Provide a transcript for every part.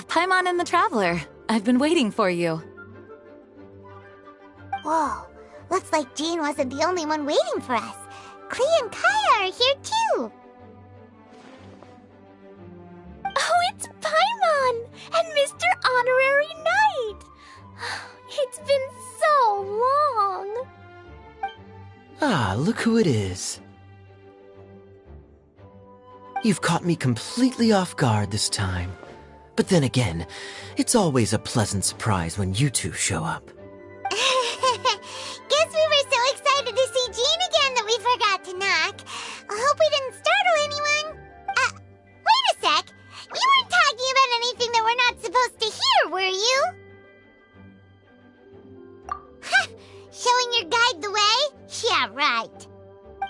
Paimon and the Traveler. I've been waiting for you. Whoa, looks like Jean wasn't the only one waiting for us. Klee and Kaya are here too. Oh, it's Paimon and Mr. Honorary Knight. It's been so long. Ah, look who it is. You've caught me completely off guard this time. But then again, it's always a pleasant surprise when you two show up. Guess we were so excited to see Jean again that we forgot to knock. I hope we didn't startle anyone. Wait a sec. You weren't talking about anything that we're not supposed to hear, were you? Showing your guide the way? Yeah, right.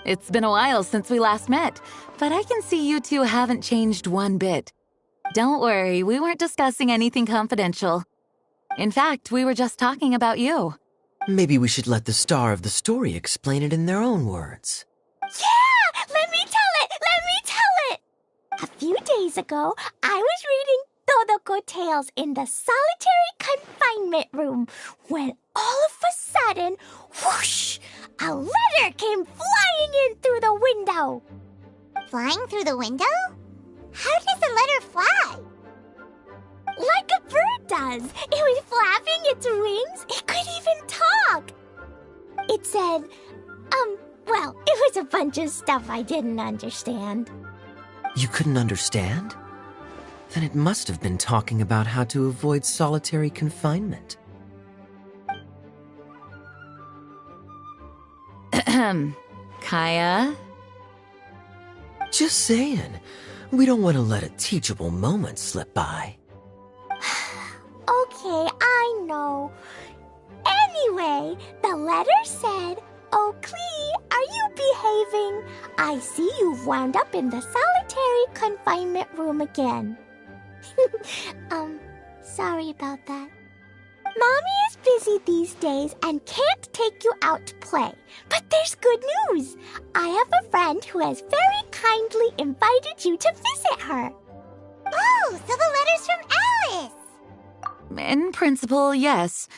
It's been a while since we last met, but I can see you two haven't changed one bit. Don't worry, we weren't discussing anything confidential. In fact, we were just talking about you. Maybe we should let the star of the story explain it in their own words. Yeah! Let me tell it! A few days ago, I was reading Todoko Tales in the solitary confinement room when all of a sudden, whoosh! A letter came flying in through the window. Flying through the window? How does a letter fly? Like a bird does. It was flapping its wings. It could even talk. It said, well, it was a bunch of stuff I didn't understand. You couldn't understand? Then it must have been talking about how to avoid solitary confinement. Kaya? Just saying. We don't want to let a teachable moment slip by. Okay, I know. Anyway, the letter said, "Oh, Klee, are you behaving? I see you've wound up in the solitary confinement room again." Sorry about that. Mommy is busy these days and can't take you out to play. But there's good news. I have a friend who has very kindly invited you to visit her. Oh, so the letter's from Alice. In principle, yes.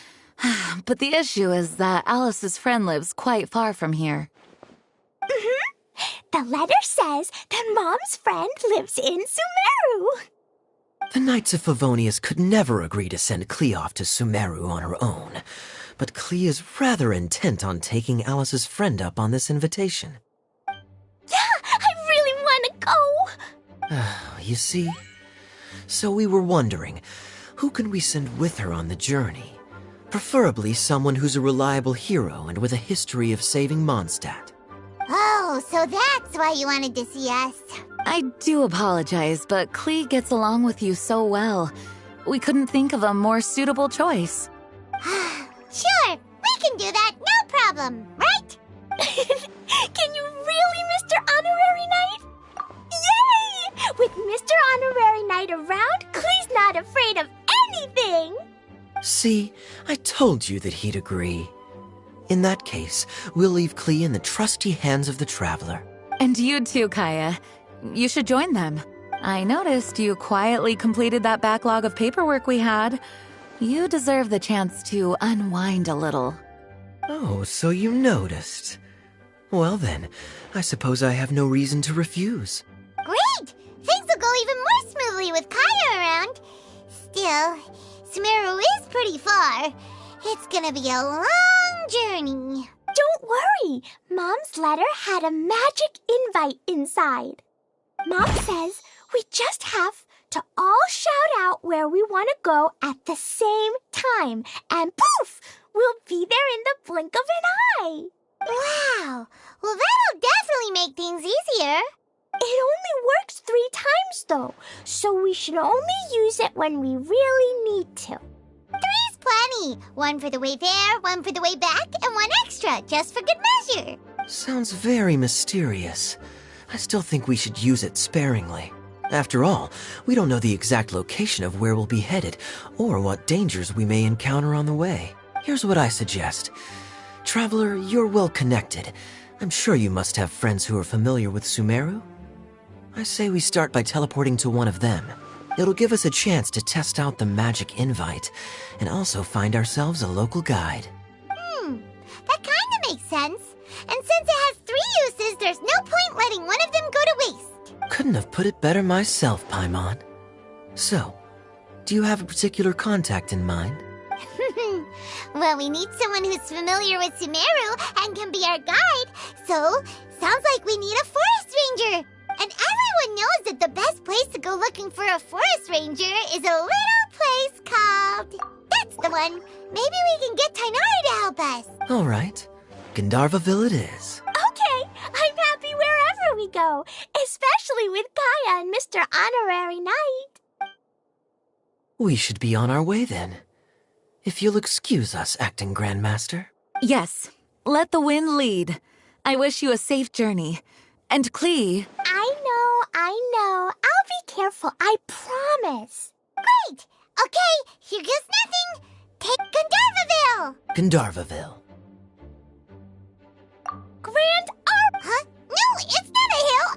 But the issue is that Alice's friend lives quite far from here. The letter says that Mom's friend lives in Sumeru. The Knights of Favonius could never agree to send Klee off to Sumeru on her own, but Klee is rather intent on taking Alice's friend up on this invitation. Yeah, I really want to go. You see? So we were wondering, who can we send with her on the journey? Preferably someone who's a reliable hero and with a history of saving Mondstadt. Oh, so that's why you wanted to see us. I do apologize, but Klee gets along with you so well. We couldn't think of a more suitable choice. Sure, we can do that, no problem, right? Can you really, Mr. Honorary Knight? Yay! With Mr. Honorary Knight around, Klee's not afraid of anything! See, I told you that he'd agree. In that case, we'll leave Klee in the trusty hands of the Traveler. And you too, Kaya. You should join them. I noticed you quietly completed that backlog of paperwork we had. You deserve the chance to unwind a little. Oh, so you noticed. Well then, I suppose I have no reason to refuse. Great! Things will go even more smoothly with Kaya around. Still, Sumeru is pretty far. It's gonna be a long journey. Don't worry. Mom's letter had a magic invite inside. Mom says we just have to all shout out where we want to go at the same time. And poof! We'll be there in the blink of an eye. Wow! Well, that'll definitely make things easier. It only works 3 times, though, so we should only use it when we really need to. 3's plenty. 1 for the way there, 1 for the way back, and 1 extra, just for good measure. Sounds very mysterious. I still think we should use it sparingly. After all, we don't know the exact location of where we'll be headed, or what dangers we may encounter on the way. Here's what I suggest. Traveler, you're well connected. I'm sure you must have friends who are familiar with Sumeru. I say we start by teleporting to one of them. It'll give us a chance to test out the magic invite, and also find ourselves a local guide. That kinda makes sense. And since it has 3 uses, there's no point letting one of them go to waste. Couldn't have put it better myself, Paimon. So, do you have a particular contact in mind? Well, we need someone who's familiar with Sumeru and can be our guide, so sounds like we need a forest ranger. And everyone knows that the best place to go looking for a forest ranger is a little place called... That's the one. Maybe we can get Tainari to help us. All right. Gandharvaville it is. Okay, I'm happy wherever we go, especially with Kaya and Mr. Honorary Knight. We should be on our way then. If you'll excuse us, Acting Grandmaster. Yes, let the wind lead. I wish you a safe journey. And Klee... I know. I'll be careful, I promise. Great! Okay, here goes nothing. Take Gandharvaville! Gandharvaville. Grand Arp! Huh? No, it's not a hill!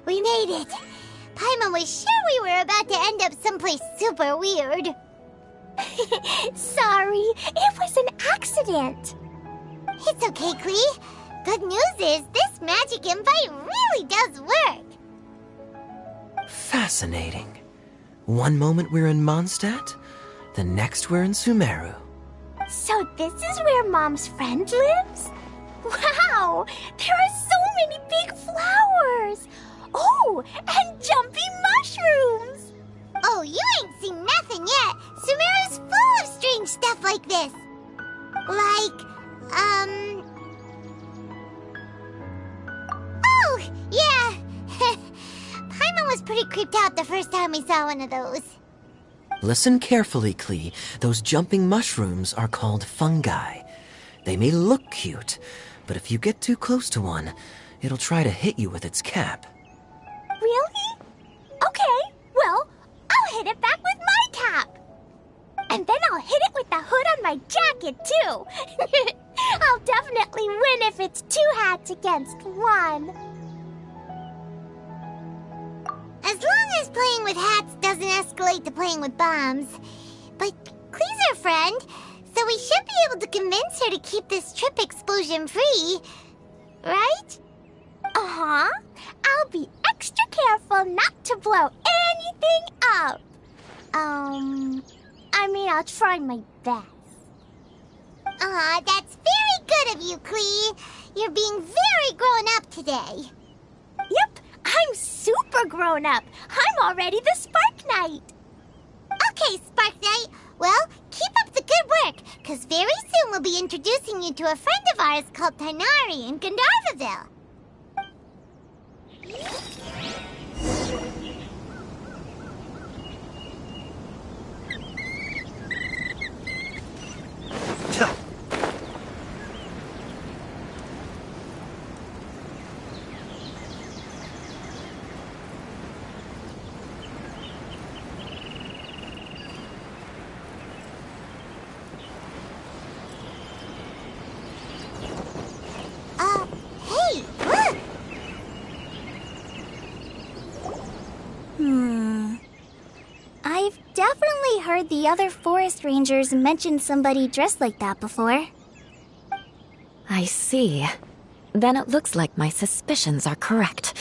We made it. Paimon was sure we were about to end up someplace super weird. Sorry, it was an accident. It's okay, Klee. Good news is this magic invite really does work. Fascinating. One moment we're in Mondstadt, the next we're in Sumeru. So this is where Mom's friend lives? Wow, there are so many big flowers. Oh, and jumpy mushrooms! Oh, you ain't seen nothing yet. Sumeru's full of strange stuff like this. Like, Oh, yeah. Paimon was pretty creeped out the first time we saw one of those. Listen carefully, Klee. Those jumping mushrooms are called fungi. They may look cute, but if you get too close to one, it'll try to hit you with its cap. Really? Okay, well, I'll hit it back with my cap. And then I'll hit it with the hood on my jacket, too. I'll definitely win if it's 2 hats against 1. As long as playing with hats doesn't escalate to playing with bombs. But Klee's our friend, so we should be able to convince her to keep this trip explosion-free. Right? Uh-huh. I'll be extra careful not to blow anything up. I'll try my best. Aw, that's very good of you, Klee. You're being very grown up today. Yep, I'm super grown up. I'm already the Spark Knight. Okay, Spark Knight. Well, keep up the good work, because very soon we'll be introducing you to a friend of ours called Tighnari in Gandharvaville. Hey, look! I've definitely heard the other forest rangers mention somebody dressed like that before. I see. Then it looks like my suspicions are correct.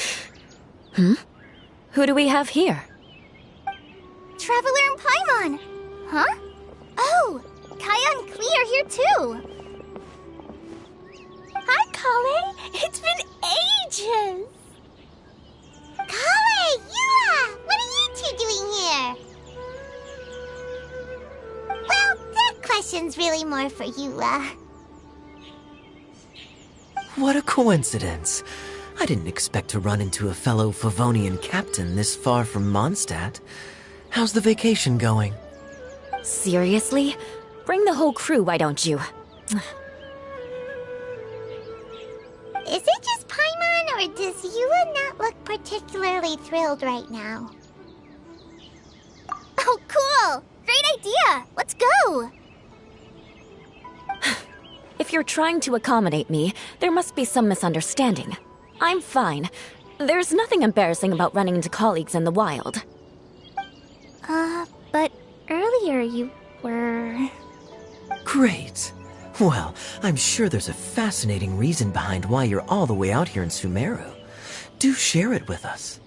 Who do we have here? Traveler and Paimon! Huh? Oh, Kaya and Klee are here too! Hi, Kale! It's been ages! Kale, Yua! What are you two doing here? Well, that question's really more for Yua. What a coincidence. I didn't expect to run into a fellow Favonian captain this far from Mondstadt. How's the vacation going? Seriously? Bring the whole crew, why don't you? Is it just Paimon, or does Yua not look particularly thrilled right now? Oh, cool! Great idea! Let's go! If you're trying to accommodate me, there must be some misunderstanding. I'm fine. There's nothing embarrassing about running into colleagues in the wild. But earlier you were... Great. Well, I'm sure there's a fascinating reason behind why you're all the way out here in Sumeru. Do share it with us.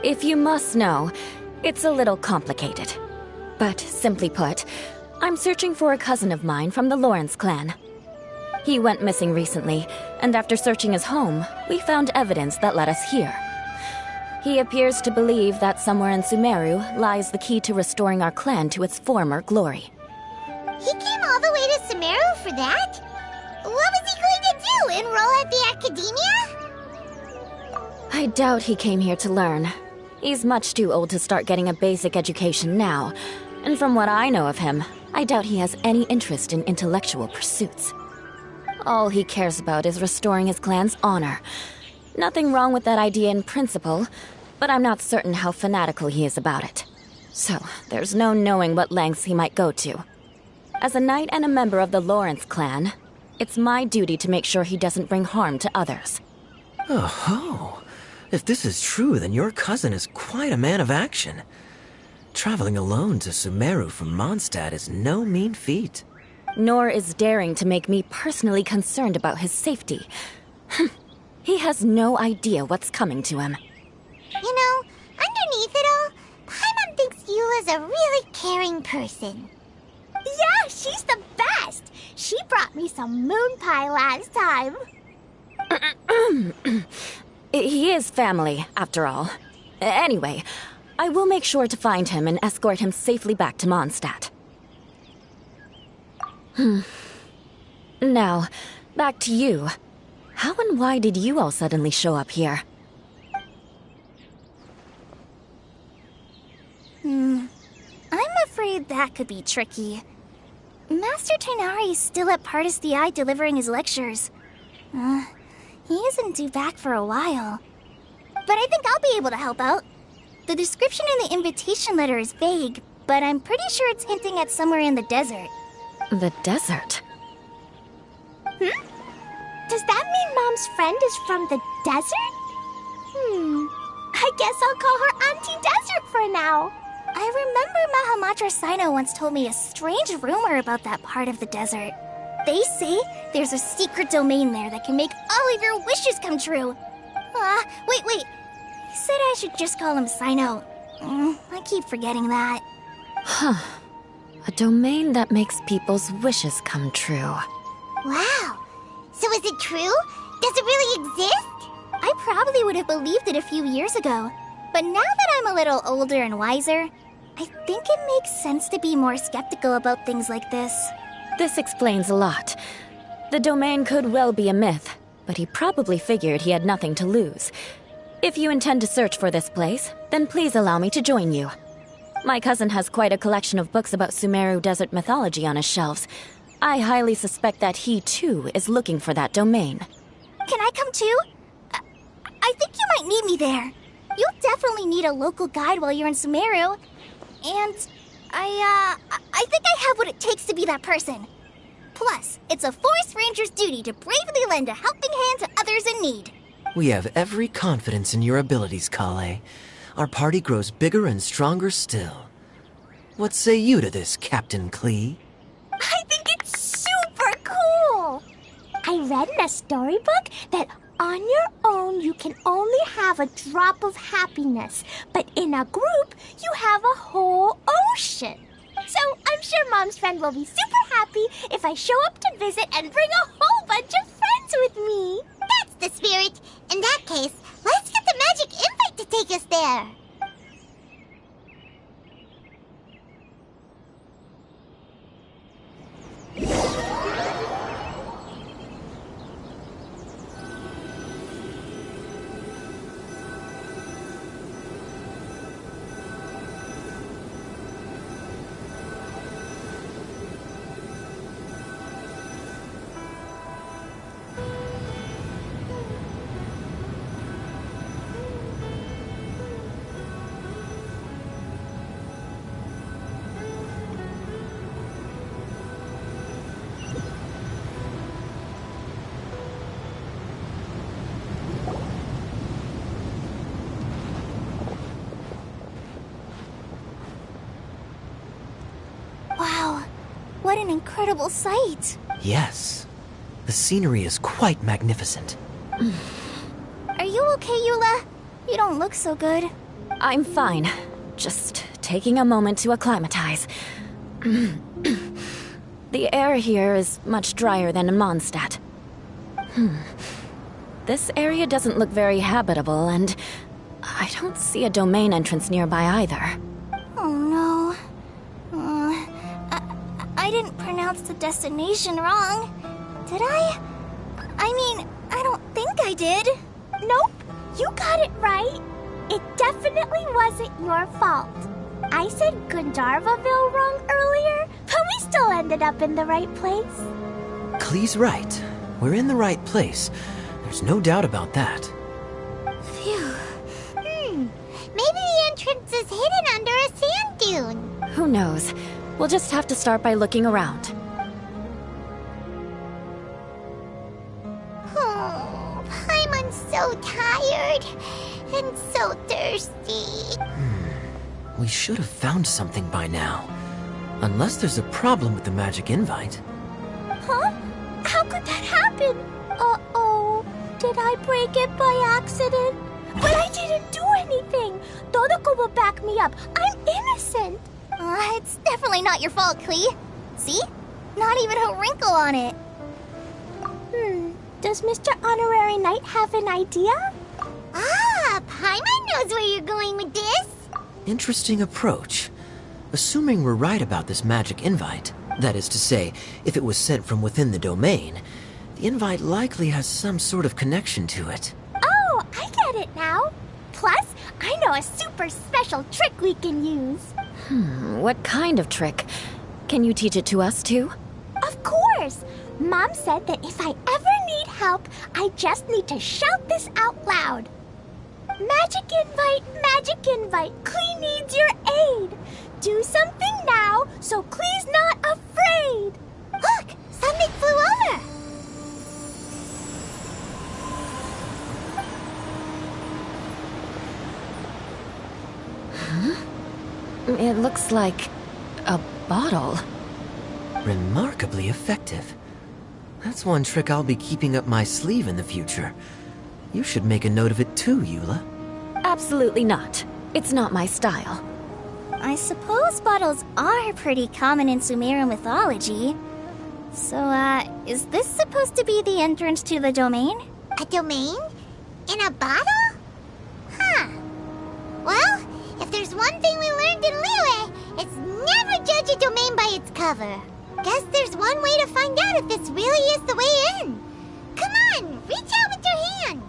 If you must know, it's a little complicated. But simply put, I'm searching for a cousin of mine from the Lawrence clan. He went missing recently, and after searching his home, we found evidence that led us here. He appears to believe that somewhere in Sumeru lies the key to restoring our clan to its former glory. He came all the way to Sumeru for that? What was he going to do, enroll at the academia? I doubt he came here to learn. He's much too old to start getting a basic education now, and from what I know of him, I doubt he has any interest in intellectual pursuits. All he cares about is restoring his clan's honor. Nothing wrong with that idea in principle, but I'm not certain how fanatical he is about it. So, there's no knowing what lengths he might go to. As a knight and a member of the Lawrence clan, it's my duty to make sure he doesn't bring harm to others. Oh-ho! If this is true, then your cousin is quite a man of action. Traveling alone to Sumeru from Mondstadt is no mean feat. Nor is daring to make me personally concerned about his safety. He has no idea what's coming to him. You know, underneath it all, Paimon thinks Yula's a really caring person. Yeah, she's the best! She brought me some moon pie last time. He is family, after all. Anyway, I will make sure to find him and escort him safely back to Mondstadt. Now, back to you. How and why did you all suddenly show up here? I'm afraid that could be tricky. Master Tighnari is still at Pardis the Eye delivering his lectures. He isn't due back for a while. But I think I'll be able to help out. The description in the invitation letter is vague, but I'm pretty sure it's hinting at somewhere in the desert. The desert? Does that mean Mom's friend is from the desert? I guess I'll call her Auntie Desert for now. I remember Mahamatra Sino once told me a strange rumor about that part of the desert. They say there's a secret domain there that can make all of your wishes come true. Wait. He said I should just call him Sino. I keep forgetting that. Huh. A domain that makes people's wishes come true. Wow. So is it true? Does it really exist? I probably would have believed it a few years ago. But now that I'm a little older and wiser, I think it makes sense to be more skeptical about things like this. This explains a lot. The domain could well be a myth, but he probably figured he had nothing to lose. If you intend to search for this place, then please allow me to join you. My cousin has quite a collection of books about Sumeru desert mythology on his shelves. I highly suspect that he, too, is looking for that domain. Can I come too? I think you might need me there. You'll definitely need a local guide while you're in Sumeru. And I think I have what it takes to be that person. Plus, it's a forest ranger's duty to bravely lend a helping hand to others in need. We have every confidence in your abilities, Kale. Our party grows bigger and stronger still. What say you to this, Captain Klee? I think it's super cool! I read in a storybook that on your own you can only have a drop of happiness, but in a group you have a whole ocean. So I'm sure Mom's friend will be super happy if I show up to visit and bring a whole bunch of friends with me. That's the spirit. In that case, let's get the magic invite to take us there. Wow, what an incredible sight. Yes. The scenery is quite magnificent. Are you okay, Eula? You don't look so good. I'm fine. Just taking a moment to acclimatize. The air here is much drier than in Mondstadt. This area doesn't look very habitable, and I don't see a domain entrance nearby either. Oh no. I didn't pronounce the destination wrong. Did I? I mean, I don't think I did. Nope, you got it right. It definitely wasn't your fault. I said Gandharvaville wrong earlier, but we still ended up in the right place. Klee's right. We're in the right place. There's no doubt about that. Phew. Maybe the entrance is hidden under a sand dune. Who knows? We'll just have to start by looking around. Oh, Paimon's so tired and so thirsty. We should have found something by now. Unless there's a problem with the magic invite. Huh? How could that happen? Uh-oh. Did I break it by accident? But I didn't do anything. Todoko will back me up. I'm innocent. It's definitely not your fault, Klee. See? Not even a wrinkle on it. Does Mr. Honorary Knight have an idea? Ah, Paimon knows where you're going with this. Interesting approach. Assuming we're right about this magic invite, that is to say, if it was sent from within the domain, the invite likely has some sort of connection to it. Oh, I get it now. Plus, I know a super special trick we can use. What kind of trick? Can you teach it to us, too? Of course! Mom said that if I ever need help, I just need to shout this out loud. Magic invite, Klee needs your aid. Do something now, so Klee's not afraid. Look, something flew over. It looks like a bottle. Remarkably effective. That's one trick I'll be keeping up my sleeve in the future. You should make a note of it too, Eula. Absolutely not. It's not my style. I suppose bottles are pretty common in Sumerian mythology. So, is this supposed to be the entrance to the domain? A domain? In a bottle? Huh. Well, if there's one thing we learned in Liyue, it's never judge a domain by its cover. Guess there's one way to find out if this really is the way in. Come on, reach out with your hand.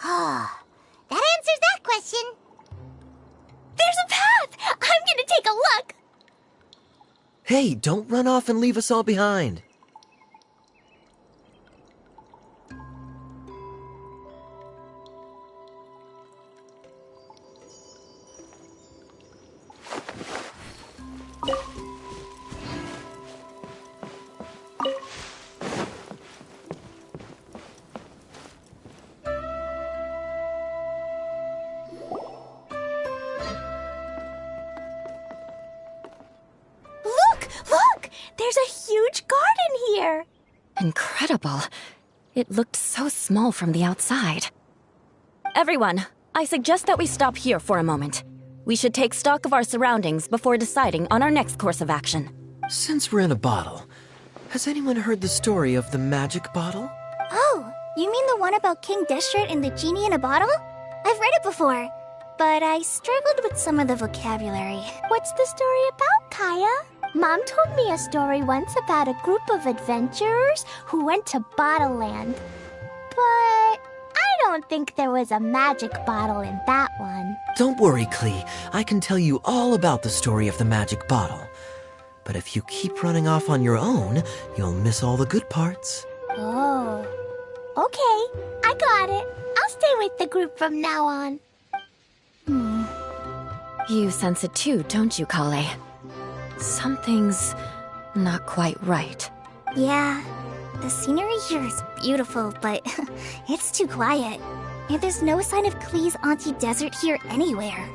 Oh, that answers that question. There's a path! I'm gonna take a look! Hey, don't run off and leave us all behind. Look! There's a huge garden here! Incredible. It looked so small from the outside. Everyone, I suggest that we stop here for a moment. We should take stock of our surroundings before deciding on our next course of action. Since we're in a bottle, has anyone heard the story of the magic bottle? Oh, you mean the one about King Deshret and the genie in a bottle? I've read it before, but I struggled with some of the vocabulary. What's the story about, Kaya? Mom told me a story once about a group of adventurers who went to Bottle Land. But I don't think there was a magic bottle in that one. Don't worry, Klee. I can tell you all about the story of the magic bottle. But if you keep running off on your own, you'll miss all the good parts. Oh. Okay, I got it. I'll stay with the group from now on. You sense it too, don't you, Kale? Something's not quite right. Yeah, the scenery here is beautiful, but it's too quiet. And there's no sign of Klee's Auntie Desert here anywhere.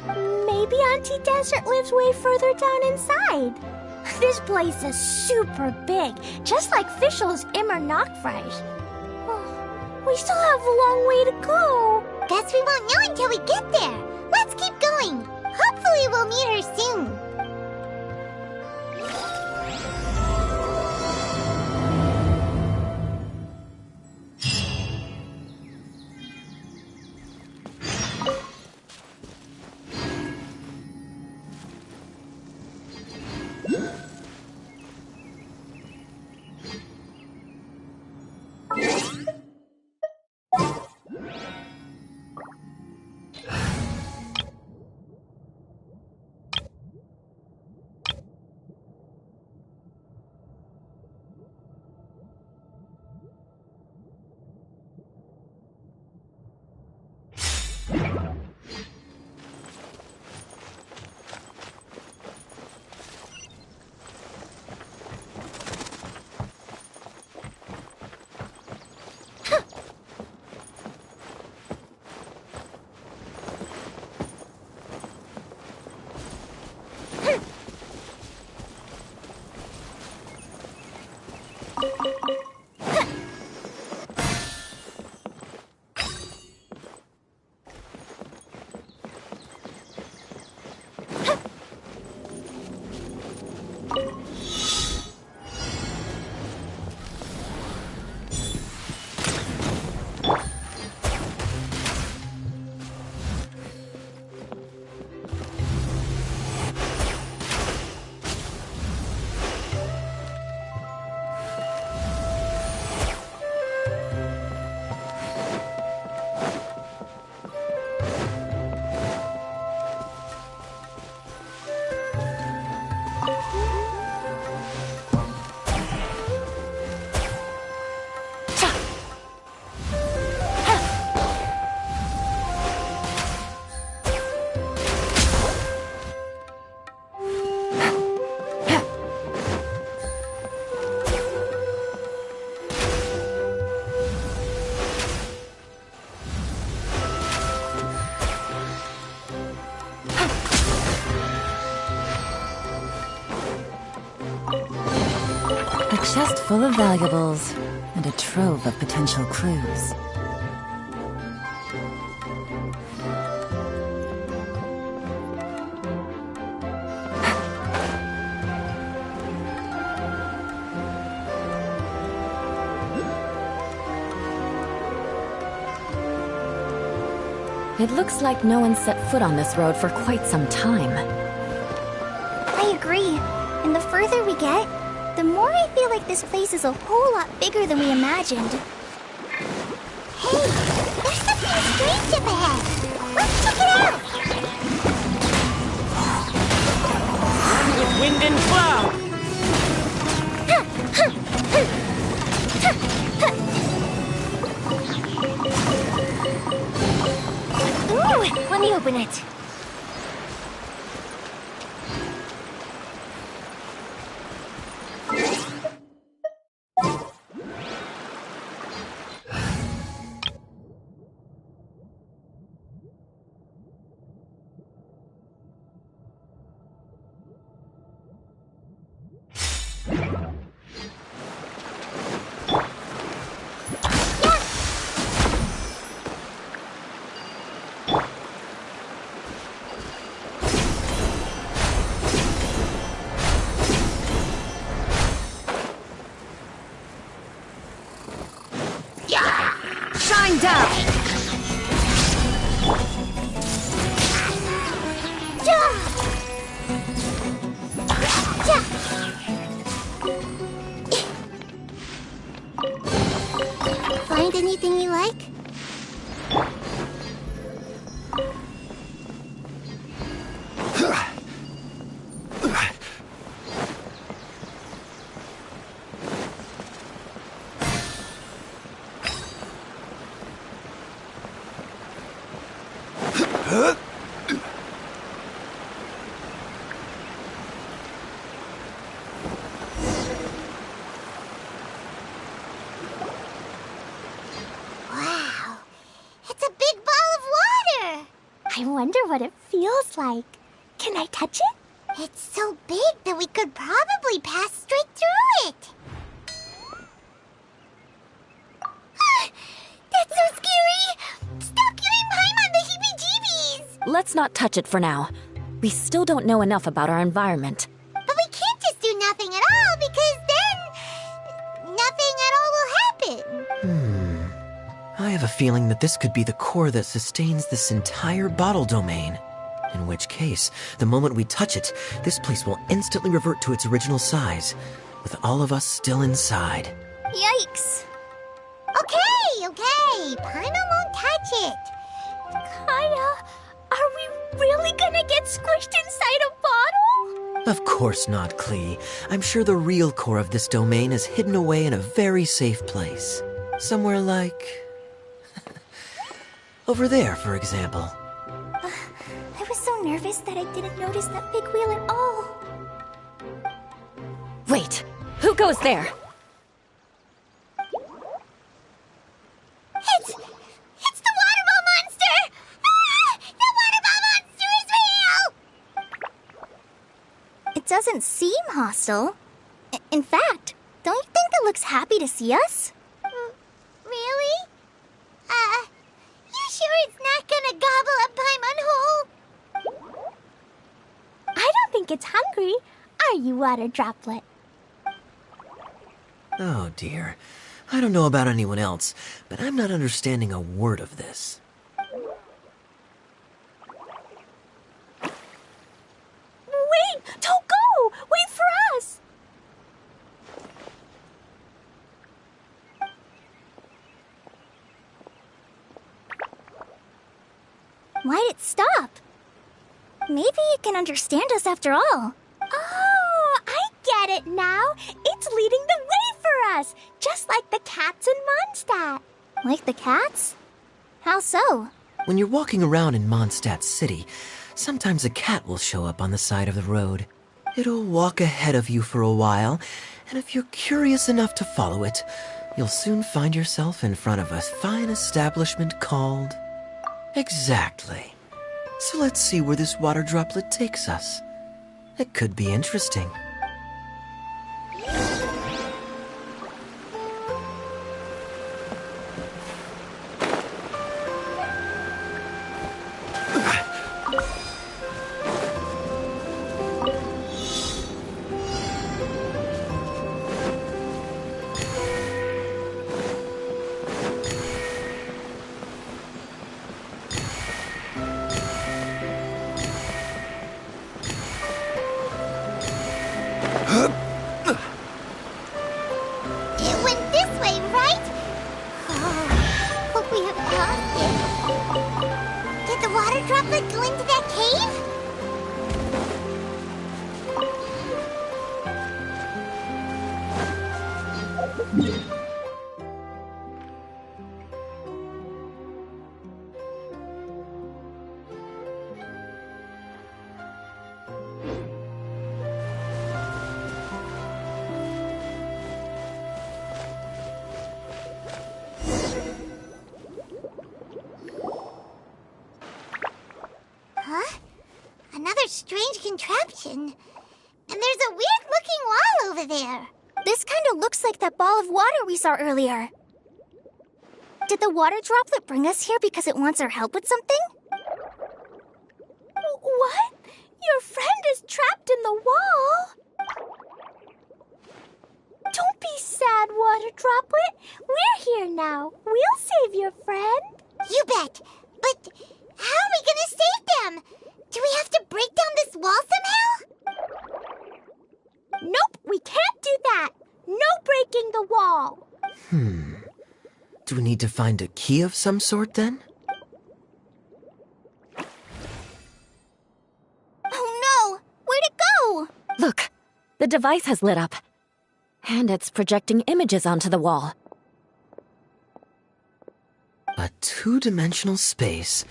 Maybe Auntie Desert lives way further down inside. This place is super big, just like Fischl's Immer Nachtreich. We still have a long way to go. Guess we won't know until we get there. Let's keep going. Hopefully we'll meet her soon. chest full of valuables and a trove of potential clues. It looks like no one set foot on this road for quite some time. I agree. And the further we get, the more I feel like this place is a whole lot bigger than we imagined. Hey, there's something strange up ahead. Let's check it out. With wind and cloud. Ooh, let me open it. Shine down! Find anything you like? Wow, it's a big ball of water. I wonder what it feels like. Can I touch it? It's so big that we could probably pass straight through it. That's so scary. Stop giving Paimon the heebie-jeebies. Let's not touch it for now. We still don't know enough about our environment. But we can't just do nothing at all because then nothing at all will happen. I have a feeling that this could be the core that sustains this entire bottle domain. In which case, the moment we touch it, this place will instantly revert to its original size, with all of us still inside. Yikes. Okay. Paimon won't touch it. Kaya, are we really gonna get squished inside a bottle? Of course not, Klee. I'm sure the real core of this domain is hidden away in a very safe place. Somewhere like... over there, for example. I was so nervous that I didn't notice that big wheel at all. Wait, who goes there? It's the waterball monster! Ah! The waterball monster is real! It doesn't seem hostile. In fact, don't you think it looks happy to see us? Really? You sure it's not gonna gobble up Paimon whole? I don't think it's hungry. Are you, Water Droplet? Oh dear. I don't know about anyone else, but I'm not understanding a word of this. Wait! Don't go! Wait for us! Why'd it stop? Maybe it can understand us after all. Oh, I get it now. It's leading the way for us, just like the cats in Mondstadt. Like the cats? How so? When you're walking around in Mondstadt City, sometimes a cat will show up on the side of the road. It'll walk ahead of you for a while, and if you're curious enough to follow it, you'll soon find yourself in front of a fine establishment called... Exactly. So let's see where this water droplet takes us. It could be interesting. water droplet go into that cave? Huh? Another strange contraption. And there's a weird-looking wall over there. This kind of looks like that ball of water we saw earlier. Did the water droplet bring us here because it wants our help with something? What? Your friend is trapped in the wall? Don't be sad, water droplet. We're here now. We'll save your friend. You bet. But how are we gonna save them? Do we have to break down this wall somehow? Nope, we can't do that. No breaking the wall. Do we need to find a key of some sort then? Oh no! Where'd it go? Look, the device has lit up. And it's projecting images onto the wall. A two-dimensional space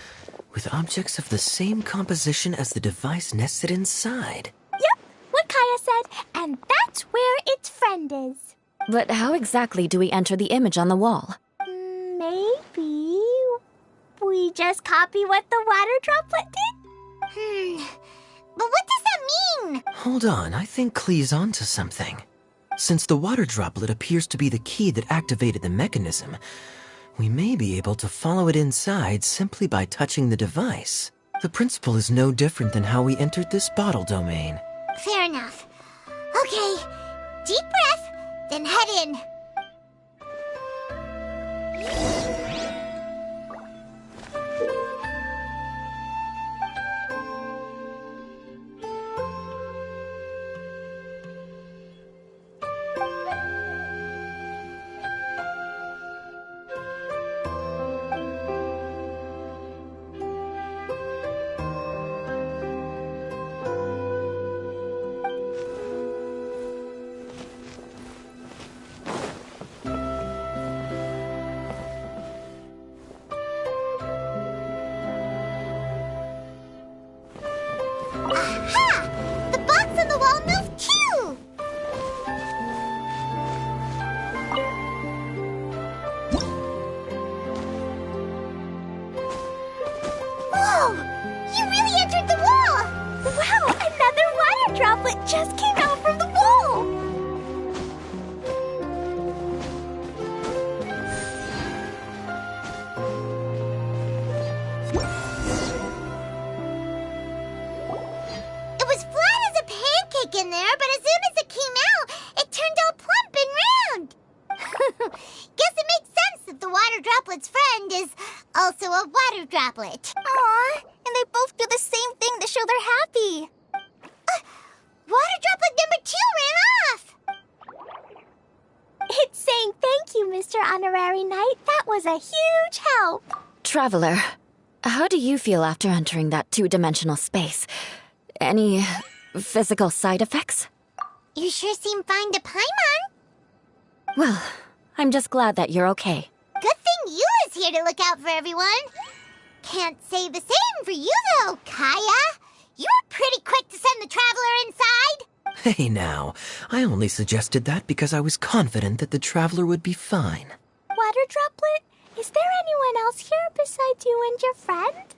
with objects of the same composition as the device nested inside. Yep, what Kaya said, and that's where its friend is. But how exactly do we enter the image on the wall? Maybe we just copy what the water droplet did? But what does that mean? Hold on, I think Klee's onto something. Since the water droplet appears to be the key that activated the mechanism, we may be able to follow it inside simply by touching the device. The principle is no different than how we entered this bottle domain. Fair enough. Okay, deep breath, then head in. Aha! The box on the wall moved too! Whoa! You really entered the wall! Wow, another water droplet just came out from the wall! It was flat as a pancake in there, but as soon as it came out, it turned all plump and round. Guess it makes sense that the water droplet's friend is also a water droplet. Aw, and they both do the same thing to show they're happy. Water droplet number 2 ran off! It's saying thank you, Mr. Honorary Knight. That was a huge help. Traveler, how do you feel after entering that two-dimensional space? Any physical side effects? You sure seem fine to Paimon. Well, I'm just glad that you're okay. Good thing Eula's here to look out for everyone. Can't say the same for you, though, Kaya. You were pretty quick to send the traveler inside. Hey now, I only suggested that because I was confident that the traveler would be fine. Water droplet, is there anyone else here besides you and your friend?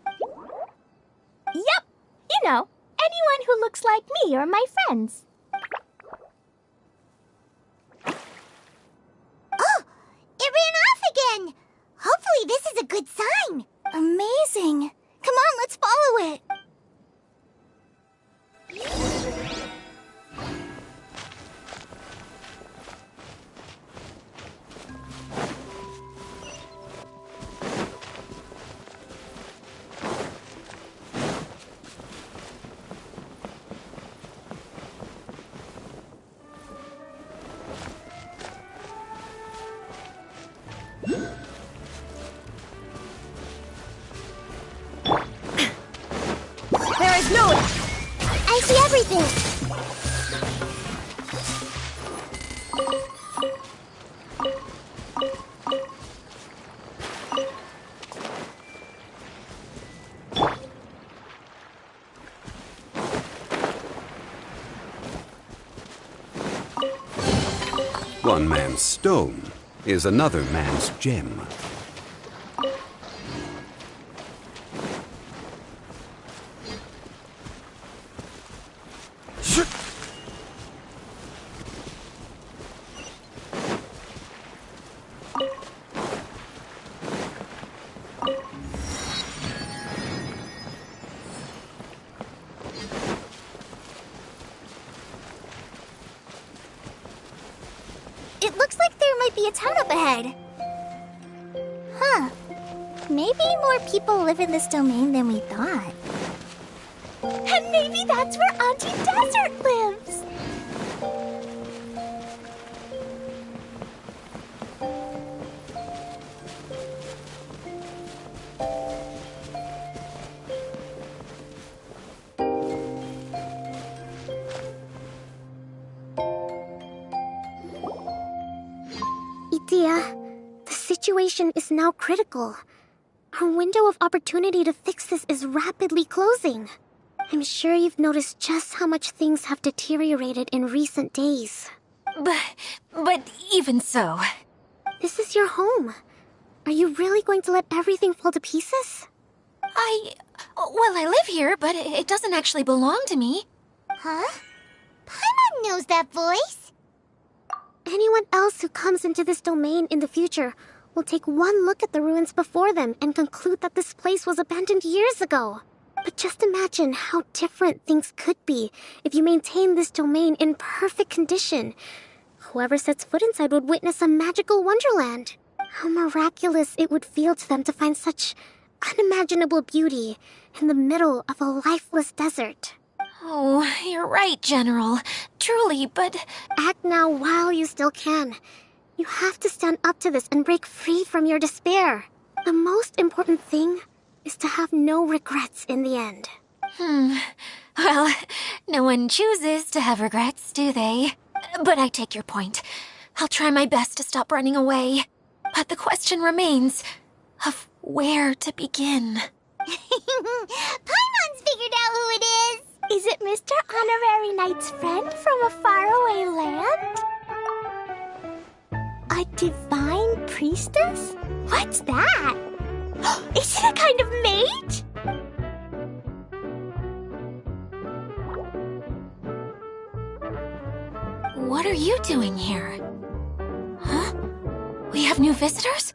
Yep, you know, anyone who looks like me or my friends. Oh, it ran off again. Hopefully this is a good sign. Amazing. Come on, let's follow it. stars know it! I see everything! One man's stone is another man's gem. It looks like there might be a town up ahead. Huh. Maybe more people live in this domain than we thought. And maybe that's where Auntie Desert lives! Idea, the situation is now critical. Our window of opportunity to fix this is rapidly closing. I'm sure you've noticed just how much things have deteriorated in recent days. But even so... This is your home. Are you really going to let everything fall to pieces? Well, I live here, but it doesn't actually belong to me. Huh? Paimon knows that voice. Anyone else who comes into this domain in the future will take one look at the ruins before them and conclude that this place was abandoned years ago. But just imagine how different things could be if you maintain this domain in perfect condition. Whoever sets foot inside would witness a magical wonderland. How miraculous it would feel to them to find such unimaginable beauty in the middle of a lifeless desert. Oh, you're right, General. Truly, but... Act now while you still can. You have to stand up to this and break free from your despair. The most important thing is to have no regrets in the end. Well, no one chooses to have regrets, do they? But I take your point. I'll try my best to stop running away. But the question remains of where to begin. Paimon's figured out who it is! Is it Mr. Honorary Knight's friend from a faraway land? A divine priestess? What's that? Is it a kind of mage? What are you doing here? Huh? We have new visitors?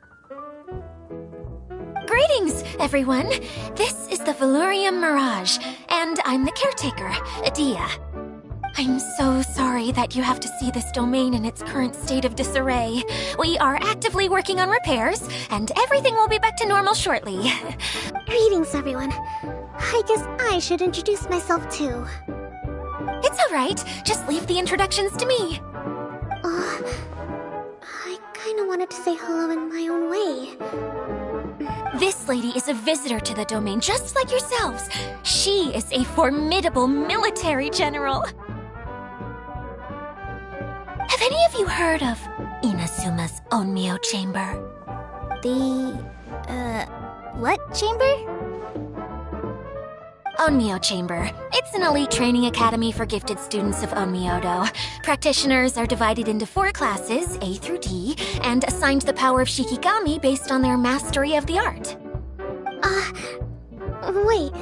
Greetings, everyone. This is the Valurium Mirage, and I'm the caretaker, Adia. I'm so sorry that you have to see this domain in its current state of disarray. We are actively working on repairs, and everything will be back to normal shortly. Greetings, everyone. I guess I should introduce myself too. It's all right. Just leave the introductions to me. I kinda wanted to say hello in my own way. This lady is a visitor to the domain, just like yourselves. She is a formidable military general. Have any of you heard of Inazuma's Onmyo Chamber? What chamber? Onmyo Chamber. It's an elite training academy for gifted students of Onmyodo. Practitioners are divided into 4 classes, A through D, and assigned the power of Shikigami based on their mastery of the art. Wait.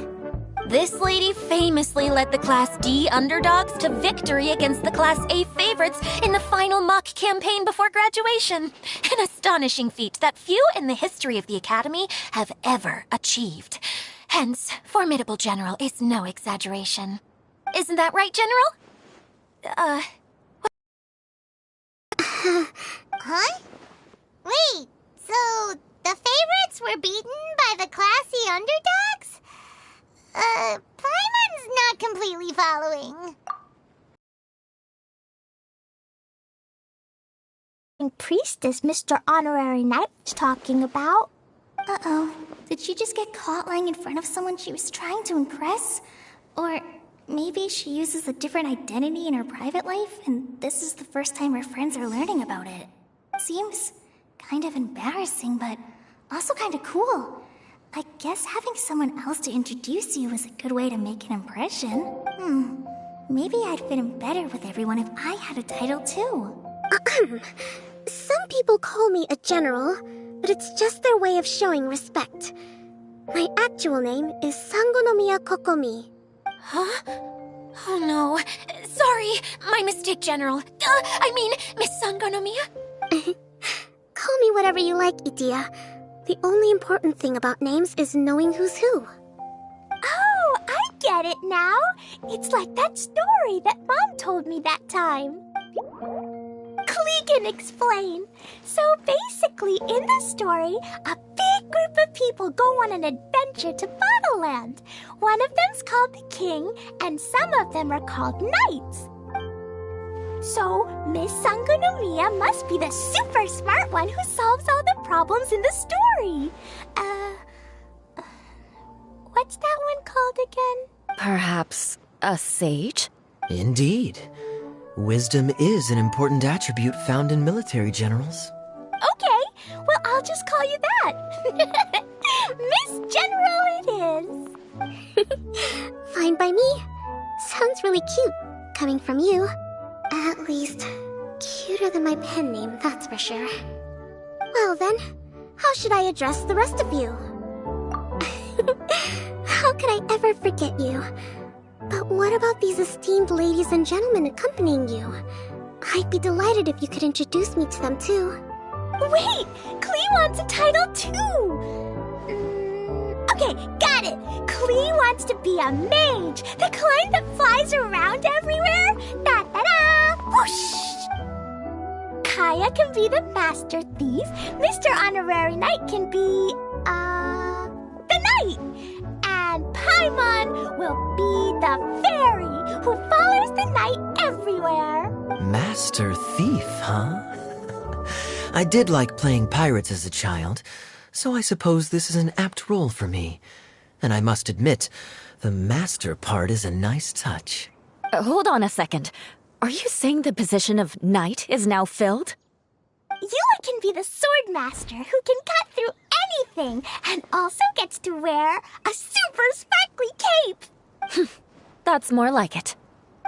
This lady famously led the Class D underdogs to victory against the Class A favorites in the final mock campaign before graduation. An astonishing feat that few in the history of the academy have ever achieved. Hence, formidable general is no exaggeration. Isn't that right, General? Huh? Wait, so the favorites were beaten by the classy underdogs? Paimon's not completely following. Priestess Mr. Honorary Knight was talking about. Uh-oh. Did she just get caught lying in front of someone she was trying to impress? Or maybe she uses a different identity in her private life, and this is the first time her friends are learning about it. Seems kind of embarrassing, but also kind of cool. I guess having someone else to introduce you is a good way to make an impression. Maybe I'd fit in better with everyone if I had a title too. Some people call me a general, but it's just their way of showing respect. My actual name is Sangonomiya Kokomi. Huh? Oh no. Sorry, my mistake, General. I mean, Miss Sangonomiya. Call me whatever you like, Itia. The only important thing about names is knowing who's who. Oh, I get it now. It's like that story that Mom told me that time. Klee can explain. So basically, in the story, a big group of people go on an adventure to Bottleland. One of them's called the King, and some of them are called Knights. So, Miss Sangonomiya must be the super smart one who solves all the problems in the story. What's that one called again? Perhaps a sage? Indeed. Wisdom is an important attribute found in military generals. Okay, well, I'll just call you that. Miss General it is. Fine by me. Sounds really cute, coming from you. At least, cuter than my pen name, that's for sure. Well then, how should I address the rest of you? How could I ever forget you? But what about these esteemed ladies and gentlemen accompanying you? I'd be delighted if you could introduce me to them too. Wait, Klee wants a title too. Okay, got it. Klee wants to be a mage, the kind that flies around everywhere. Da-da-da! Whoosh! Kaya can be the master thief. Mr. Honorary Knight can be, the knight. And Paimon will be the fairy who follows the knight everywhere. Master thief, huh? I did like playing pirates as a child, so I suppose this is an apt role for me. And I must admit, the master part is a nice touch. Hold on a second. Are you saying the position of knight is now filled? Yula can be the sword master who can cut through anything and also gets to wear a super sparkly cape. That's more like it.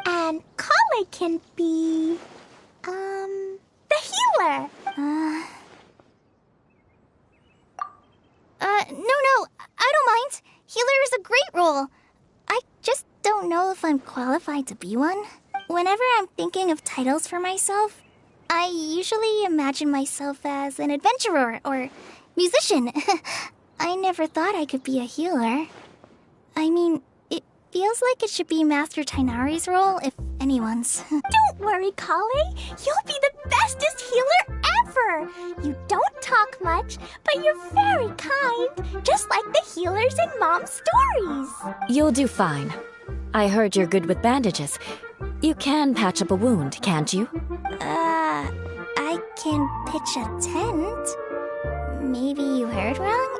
And Kale can be, the healer. No, I don't mind. Healer is a great role. I just don't know if I'm qualified to be one. Whenever I'm thinking of titles for myself, I usually imagine myself as an adventurer or musician. I never thought I could be a healer. I mean, it feels like it should be Master Tainari's role, if anyone's. Don't worry, Kale. You'll be the bestest healer ever. You don't talk much, but you're very kind, just like the healers in Mom's stories. You'll do fine. I heard you're good with bandages. You can patch up a wound, can't you? I can pitch a tent. Maybe you heard wrong?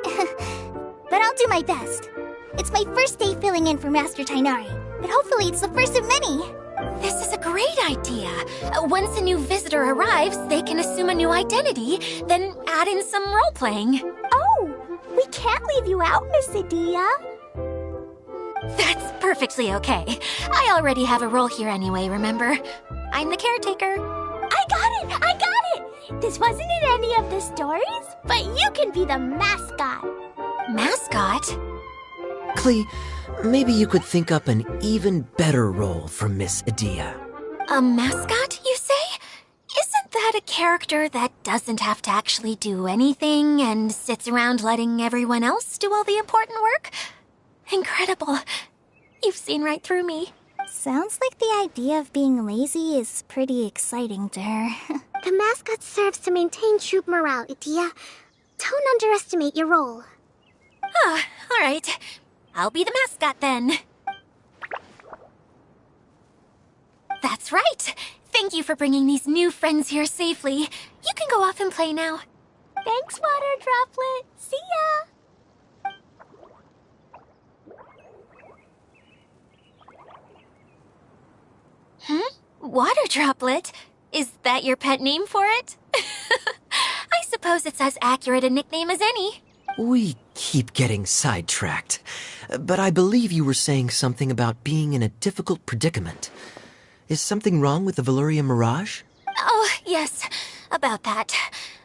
But I'll do my best. It's my first day filling in for Master Tainari, but hopefully it's the first of many. This is a great idea. Once a new visitor arrives, they can assume a new identity, then add in some role-playing. Oh, we can't leave you out, Miss Adia. That's perfectly okay. I already have a role here anyway, remember? I'm the caretaker. I got it! This wasn't in any of the stories, but you can be the mascot. Mascot? Klee, maybe you could think up an even better role for Miss Adia. A mascot, you say? Isn't that a character that doesn't have to actually do anything and sits around letting everyone else do all the important work? Incredible. You've seen right through me. Sounds like the idea of being lazy is pretty exciting to her. The mascot serves to maintain troop morale, Itia. Don't underestimate your role. Ah, all right. I'll be the mascot then. That's right. Thank you for bringing these new friends here safely. You can go off and play now. Thanks, Water Droplet. See ya. Water droplet? Is that your pet name for it? I suppose it's as accurate a nickname as any. We keep getting sidetracked, but I believe you were saying something about being in a difficult predicament. Is something wrong with the Veluria Mirage? Oh, yes, about that.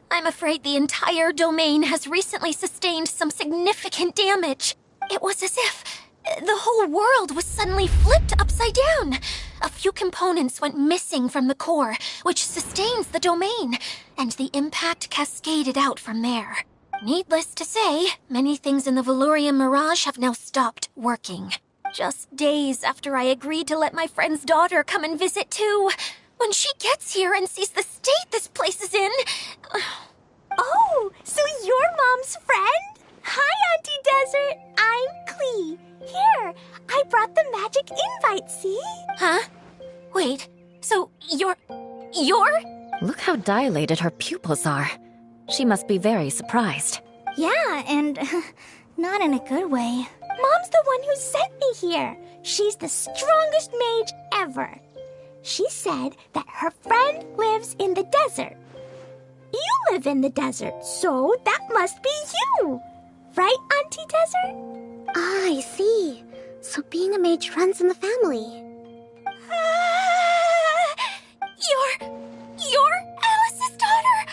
I'm afraid the entire domain has recently sustained some significant damage. It was as if the whole world was suddenly flipped upside down. A few components went missing from the core, which sustains the domain, and the impact cascaded out from there. Needless to say, many things in the Veluria Mirage have now stopped working. Just days after I agreed to let my friend's daughter come and visit too. When she gets here and sees the state this place is in... Oh, so you're Mom's friend? Hi, Auntie Desert. I'm Klee. Here, I brought the magic invite, see? Huh? Wait, so you're... Look how dilated her pupils are. She must be very surprised. Yeah, and not in a good way. Mom's the one who sent me here. She's the strongest mage ever. She said that her friend lives in the desert. You live in the desert, so that must be you. Right, Auntie Desert? Ah, I see. So being a mage runs in the family. You're Alice's daughter?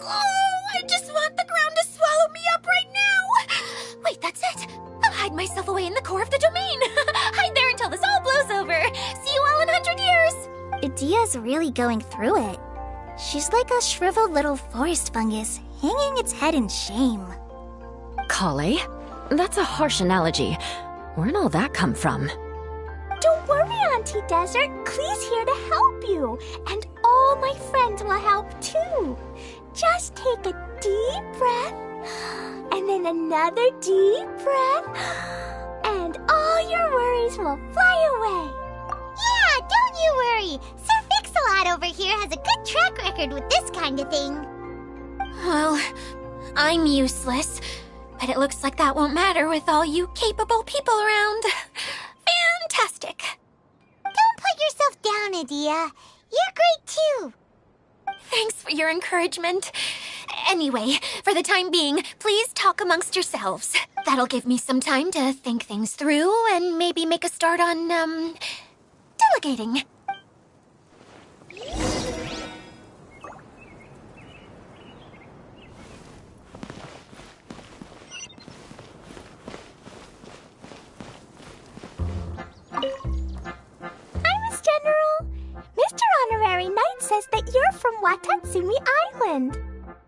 Oh, I just want the ground to swallow me up right now. Wait, that's it. I'll hide myself away in the core of the domain. Hide there until this all blows over. See you all in 100 years. Adia's really going through it. She's like a shriveled little forest fungus, hanging its head in shame. Kale? That's a harsh analogy. Where'd all that come from? Don't worry, Auntie Desert. Klee's here to help you. And all my friends will help too. Just take a deep breath, and then another deep breath, and all your worries will fly away. Yeah, don't you worry. Sir Fix-a-Lot over here has a good track record with this kind of thing. Well, I'm useless, but it looks like that won't matter with all you capable people around. Fantastic. Don't put yourself down, Adia. You're great too. Thanks for your encouragement. Anyway, for the time being, please talk amongst yourselves. That'll give me some time to think things through and maybe make a start on, delegating. Hi, Miss General. Mr. Honorary Knight says that you're from Watatsumi Island.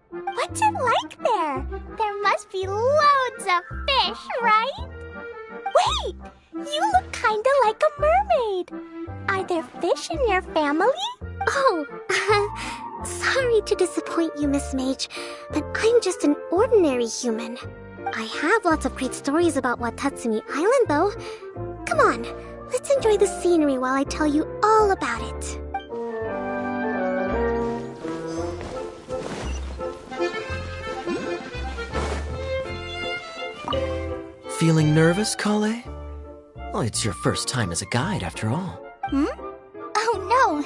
What's it like there? There must be loads of fish, right? Wait! You look kinda like a mermaid. Are there fish in your family? Oh, sorry to disappoint you, Miss Mage, but I'm just an ordinary human. I have lots of great stories about Watatsumi Island, though. Come on, let's enjoy the scenery while I tell you all about it. Feeling nervous, Kale? Well, it's your first time as a guide, after all. Oh, no,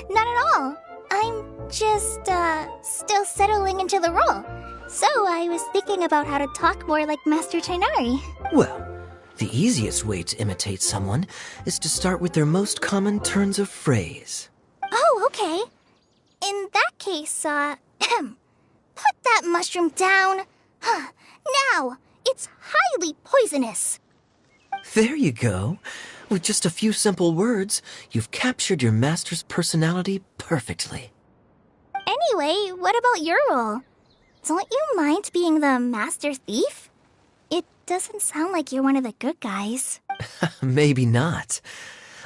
not at all. I'm just, still settling into the role. So I was thinking about how to talk more like Master Tainari. Well, the easiest way to imitate someone is to start with their most common turns of phrase. Oh, okay. In that case, put that mushroom down. Now, it's highly poisonous. There you go. With just a few simple words, you've captured your master's personality perfectly. Anyway, what about your role? Don't you mind being the master thief? It doesn't sound like you're one of the good guys. Maybe not.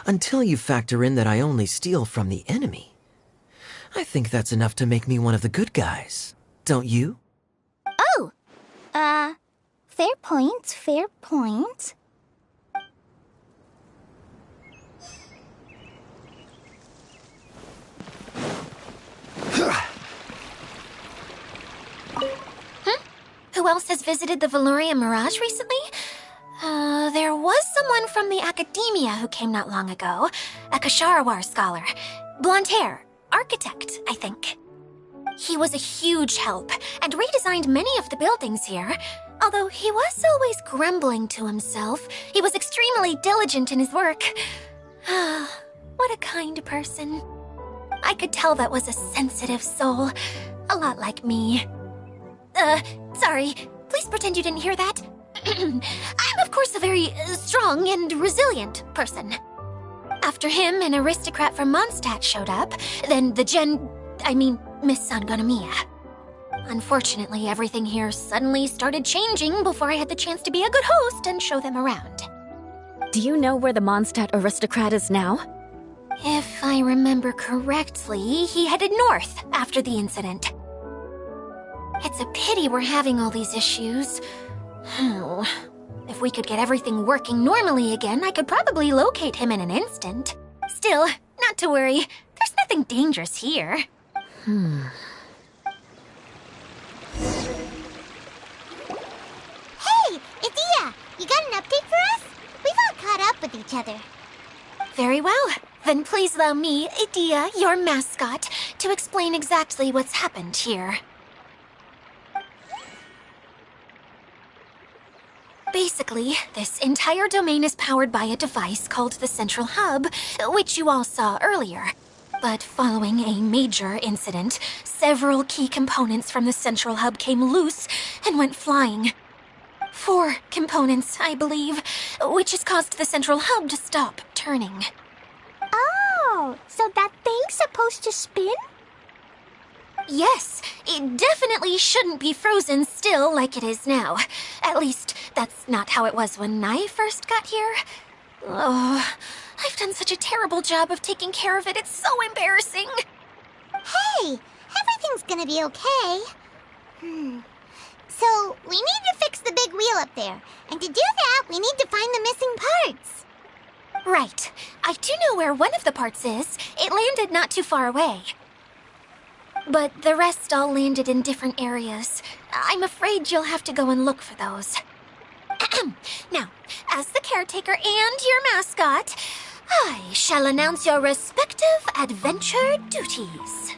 Until you factor in that I only steal from the enemy. I think that's enough to make me one of the good guys. Don't you? Oh! Fair point, fair point. Who else has visited the Veluria Mirage recently? There was someone from the academia who came not long ago. A Kasharawar scholar. Blonde hair. Architect, I think. He was a huge help and redesigned many of the buildings here. Although he was always grumbling to himself, he was extremely diligent in his work. What a kind person. I could tell that was a sensitive soul. A lot like me. Sorry. Please pretend you didn't hear that. I'm, of course, a very strong and resilient person. After him, an aristocrat from Mondstadt showed up, then Miss Sangonomiya. Unfortunately, everything here suddenly started changing before I had the chance to be a good host and show them around. Do you know where the Mondstadt aristocrat is now? If I remember correctly, he headed north after the incident. It's a pity we're having all these issues. If we could get everything working normally again, I could probably locate him in an instant. Still, not to worry. There's nothing dangerous here. Hey, Idia! You got an update for us? We've all caught up with each other. Very well. Then please allow me, Idia, your mascot, to explain exactly what's happened here. Basically, this entire domain is powered by a device called the Central Hub, which you all saw earlier. But following a major incident, several key components from the Central Hub came loose and went flying. 4 components, I believe, which has caused the Central Hub to stop turning. Oh, so that thing's supposed to spin? Yes, it definitely shouldn't be frozen still like it is now. At least, that's not how it was when I first got here. Oh, I've done such a terrible job of taking care of it. It's so embarrassing. Hey, everything's gonna be okay. So, we need to fix the big wheel up there. And to do that, we need to find the missing parts. Right. I do know where one of the parts is. It landed not too far away. But the rest all landed in different areas. I'm afraid you'll have to go and look for those. Now, as the caretaker and your mascot, I shall announce your respective adventure duties.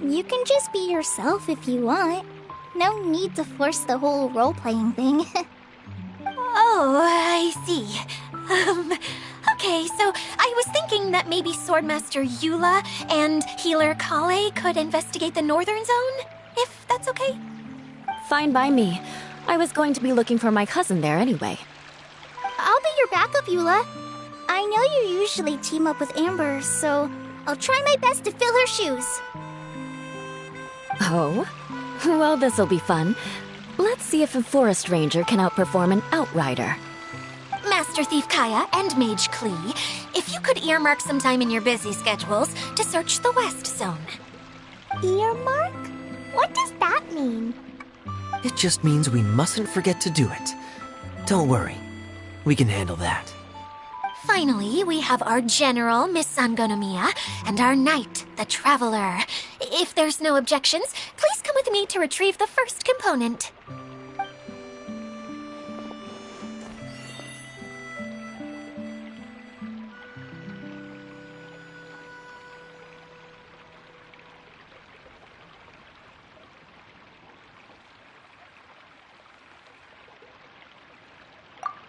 You can just be yourself if you want. No need to force the whole role-playing thing. Oh, I see. Okay, so I was thinking that maybe Swordmaster Eula and Healer Kale could investigate the northern zone, if that's okay? Fine by me. I was going to be looking for my cousin there anyway. I'll be your backup, Eula. I know you usually team up with Amber, so I'll try my best to fill her shoes. Oh? Well, this'll be fun. Let's see if a forest ranger can outperform an outrider. Master Thief Kaya and Mage Klee, if you could earmark some time in your busy schedules to search the West Zone. Earmark? What does that mean? It just means we mustn't forget to do it. Don't worry. We can handle that. Finally, we have our General, Miss Sangonomiya, and our Knight, the Traveler. If there's no objections, please come with me to retrieve the first component.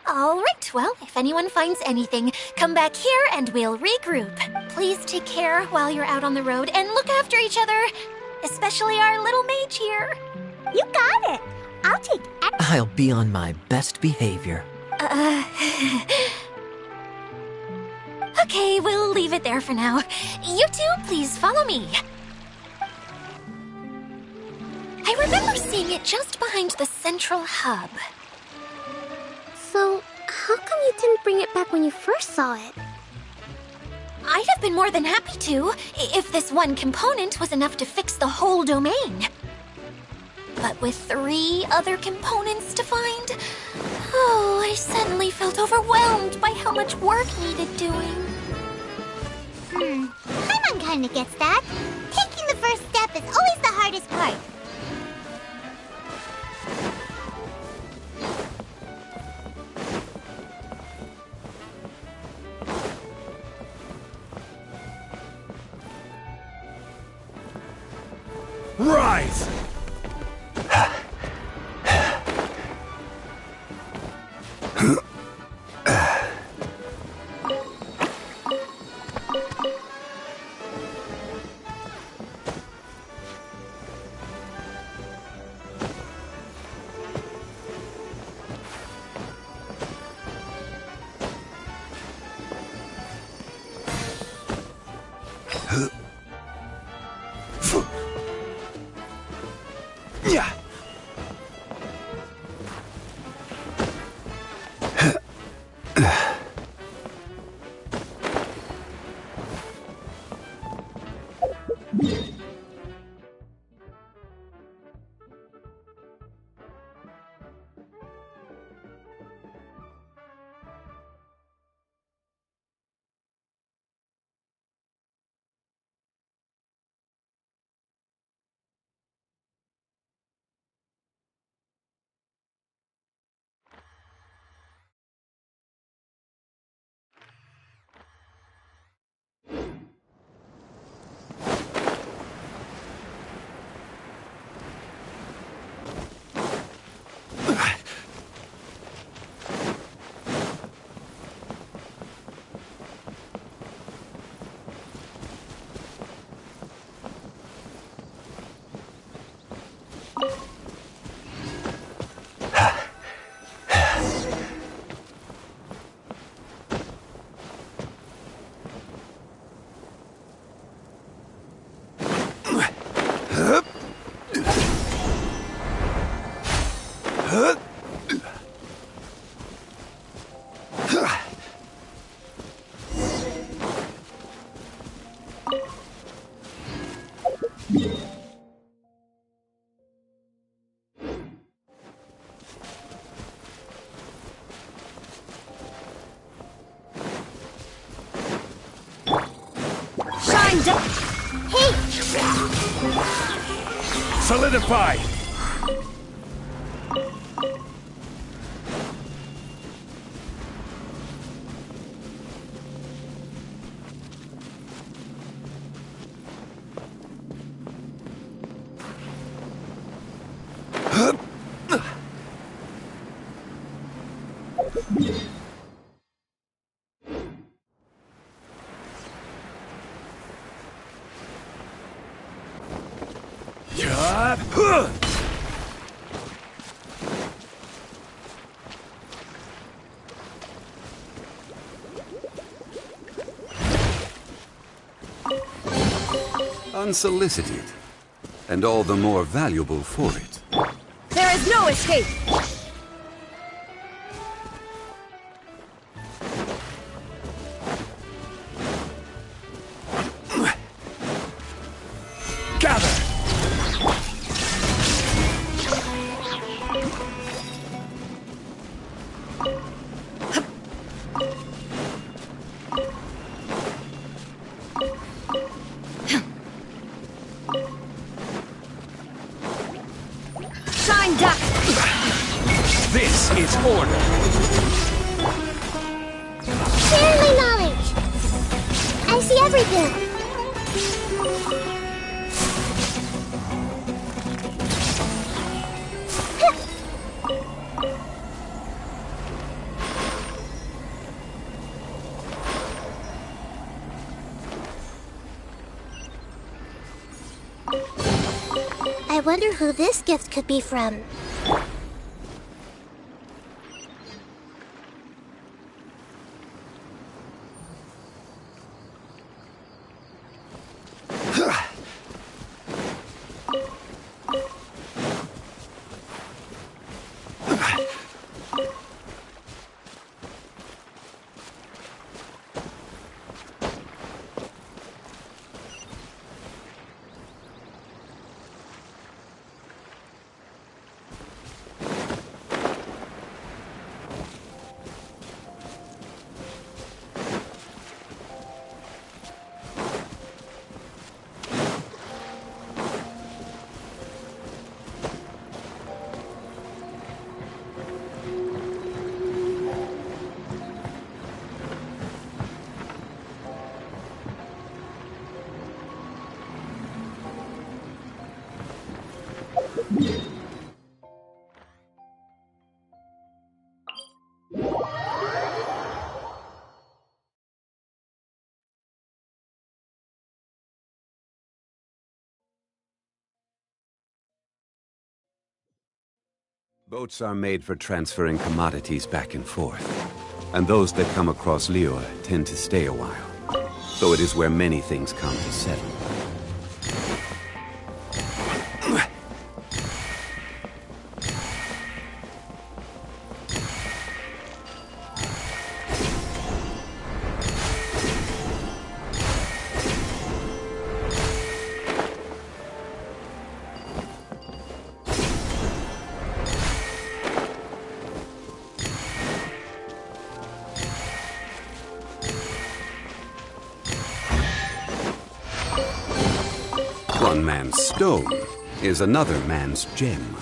All right, well, if anyone finds anything, come back here and we'll regroup. Please take care while you're out on the road and look after each other, especially our little mage here. You got it. I'll take I'll be on my best behavior. Okay, we'll leave it there for now. You two, please follow me. I remember seeing it just behind the Central Hub. So, how come you didn't bring it back when you first saw it? I'd have been more than happy to, if this one component was enough to fix the whole domain. But with 3 other components to find, I suddenly felt overwhelmed by how much work needed doing. Paimon kinda gets that. Taking the first step is always the hardest part. Rise! Yeah. Shine down! Hey! Solidify! Unsolicited, and all the more valuable for it. There is no escape! Gather! Shine down! This is order! Share my knowledge! I see everything! I wonder who this gift could be from. Boats are made for transferring commodities back and forth, and those that come across Lior tend to stay a while, though it is where many things come to settle. One man's stone is another man's gem.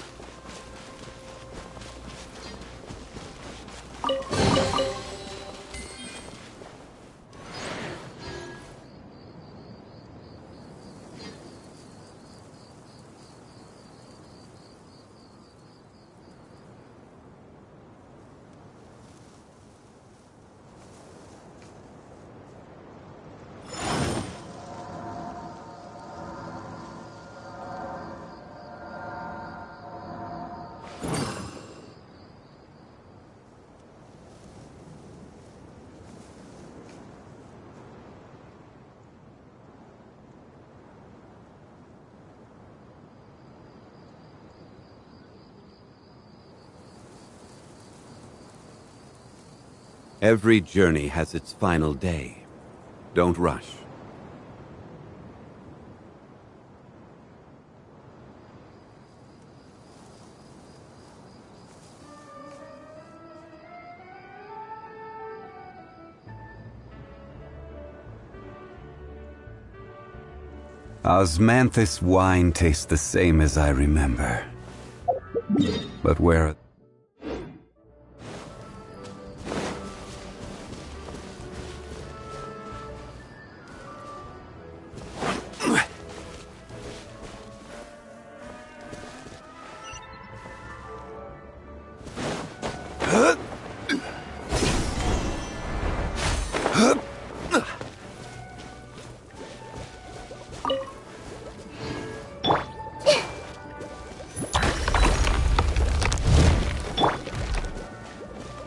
Every journey has its final day. Don't rush. Osmanthus wine tastes the same as I remember. But where...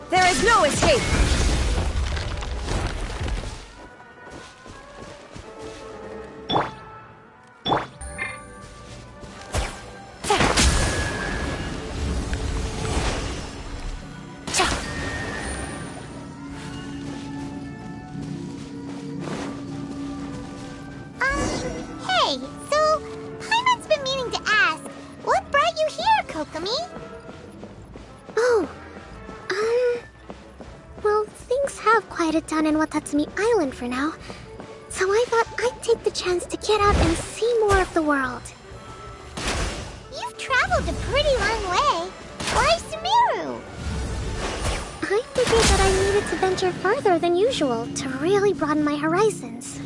There is no escape! Hey, so Paimon's been meaning to ask, what brought you here, Kokomi? Oh, well, things have quieted down in Watatsumi Island for now. So I thought I'd take the chance to get out and see more of the world. You've traveled a pretty long way. Why Sumeru? I figured that I needed to venture further than usual to really broaden my horizons.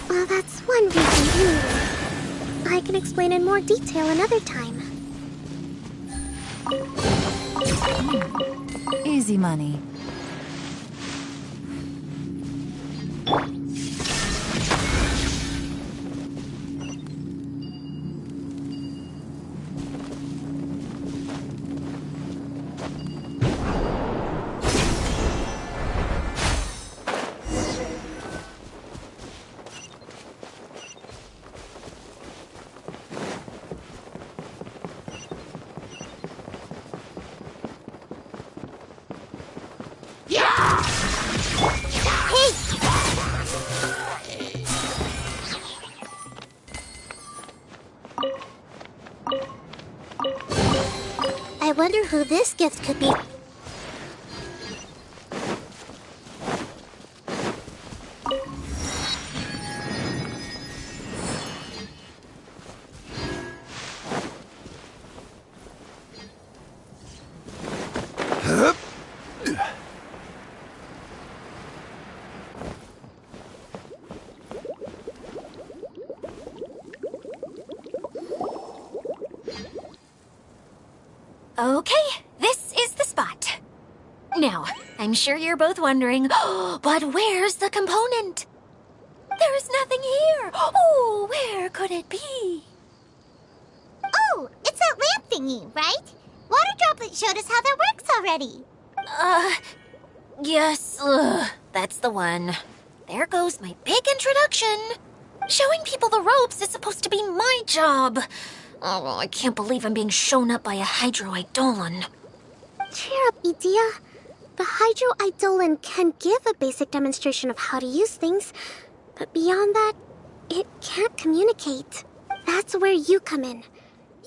Well, that's one reason anyway. I can explain in more detail another time. Easy money. I wonder who this gift could be. Okay, this is the spot. Now, I'm sure you're both wondering, but where's the component? There's nothing here. Oh, where could it be? Oh, it's that lamp thingy, right? Water Droplet showed us how that works already. Yes, that's the one. There goes my big introduction. Showing people the ropes is supposed to be my job. Oh, I can't believe I'm being shown up by a Hydro-Eidolon. Cheer up, Edea. The Hydro-Eidolon can give a basic demonstration of how to use things, but beyond that, it can't communicate. That's where you come in.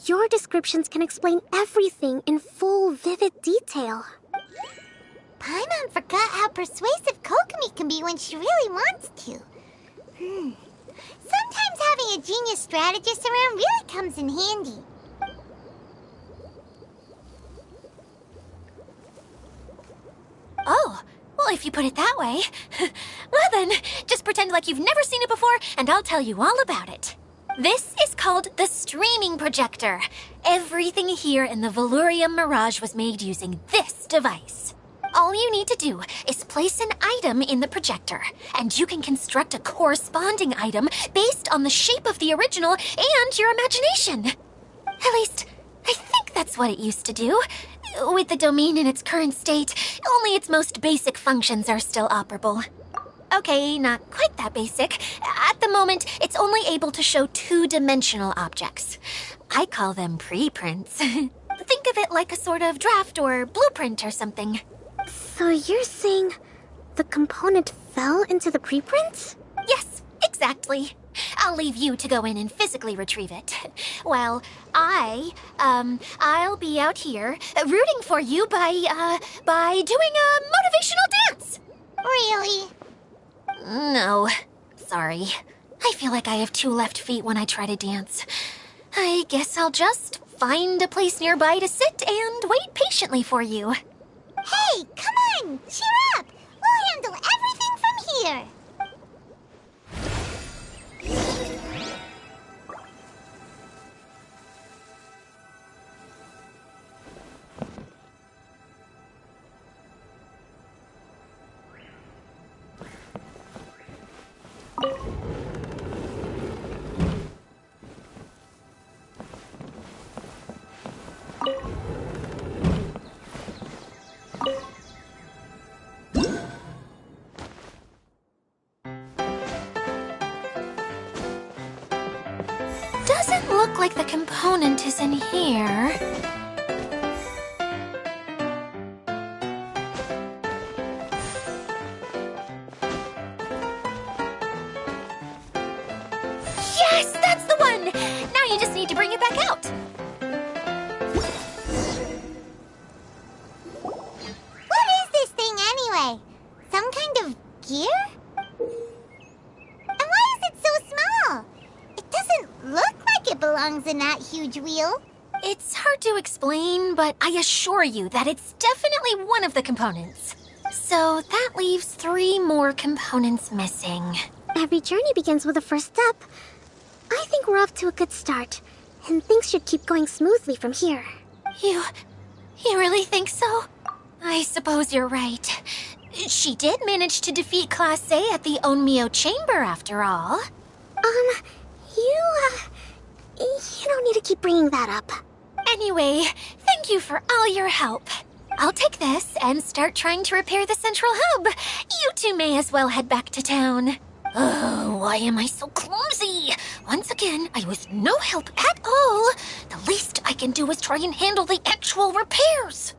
Your descriptions can explain everything in full, vivid detail. Paimon forgot how persuasive Kokomi can be when she really wants to. Sometimes having a genius strategist around really comes in handy. Oh, well, if you put it that way. Well then, just pretend like you've never seen it before, and I'll tell you all about it. This is called the streaming projector. Everything here in the Valurium Mirage was made using this device. All you need to do is place an item in the projector, and you can construct a corresponding item based on the shape of the original and your imagination. At least, I think that's what it used to do. With the domain in its current state, only its most basic functions are still operable. Okay, not quite that basic. At the moment, it's only able to show two-dimensional objects. I call them preprints. Think of it like a sort of draft or blueprint or something. So you're saying the component fell into the preprints? Yes, exactly. I'll leave you to go in and physically retrieve it. Well, I'll be out here rooting for you by doing a motivational dance. Really? No, sorry. I feel like I have two left feet when I try to dance. I guess I'll just find a place nearby to sit and wait patiently for you. Hey, come on! Cheer up! We'll handle everything from here! Doesn't look like the component is in here. Yes, that's the one! Now you just need to bring it back out. What is this thing anyway? Some kind of gear? And why is it so small? It doesn't look like it belongs in that huge wheel. It's hard to explain, but I assure you that it's definitely one of the components. So that leaves 3 more components missing. Every journey begins with a first step. I think we're off to a good start, and things should keep going smoothly from here. You really think so? I suppose you're right. She did manage to defeat Class A at the Onmyo Chamber, after all. You don't need to keep bringing that up. Anyway, thank you for all your help. I'll take this and start trying to repair the central hub. You two may as well head back to town. Oh, why am I so clumsy? Once again, I was no help at all. The least I can do is try and handle the actual repairs.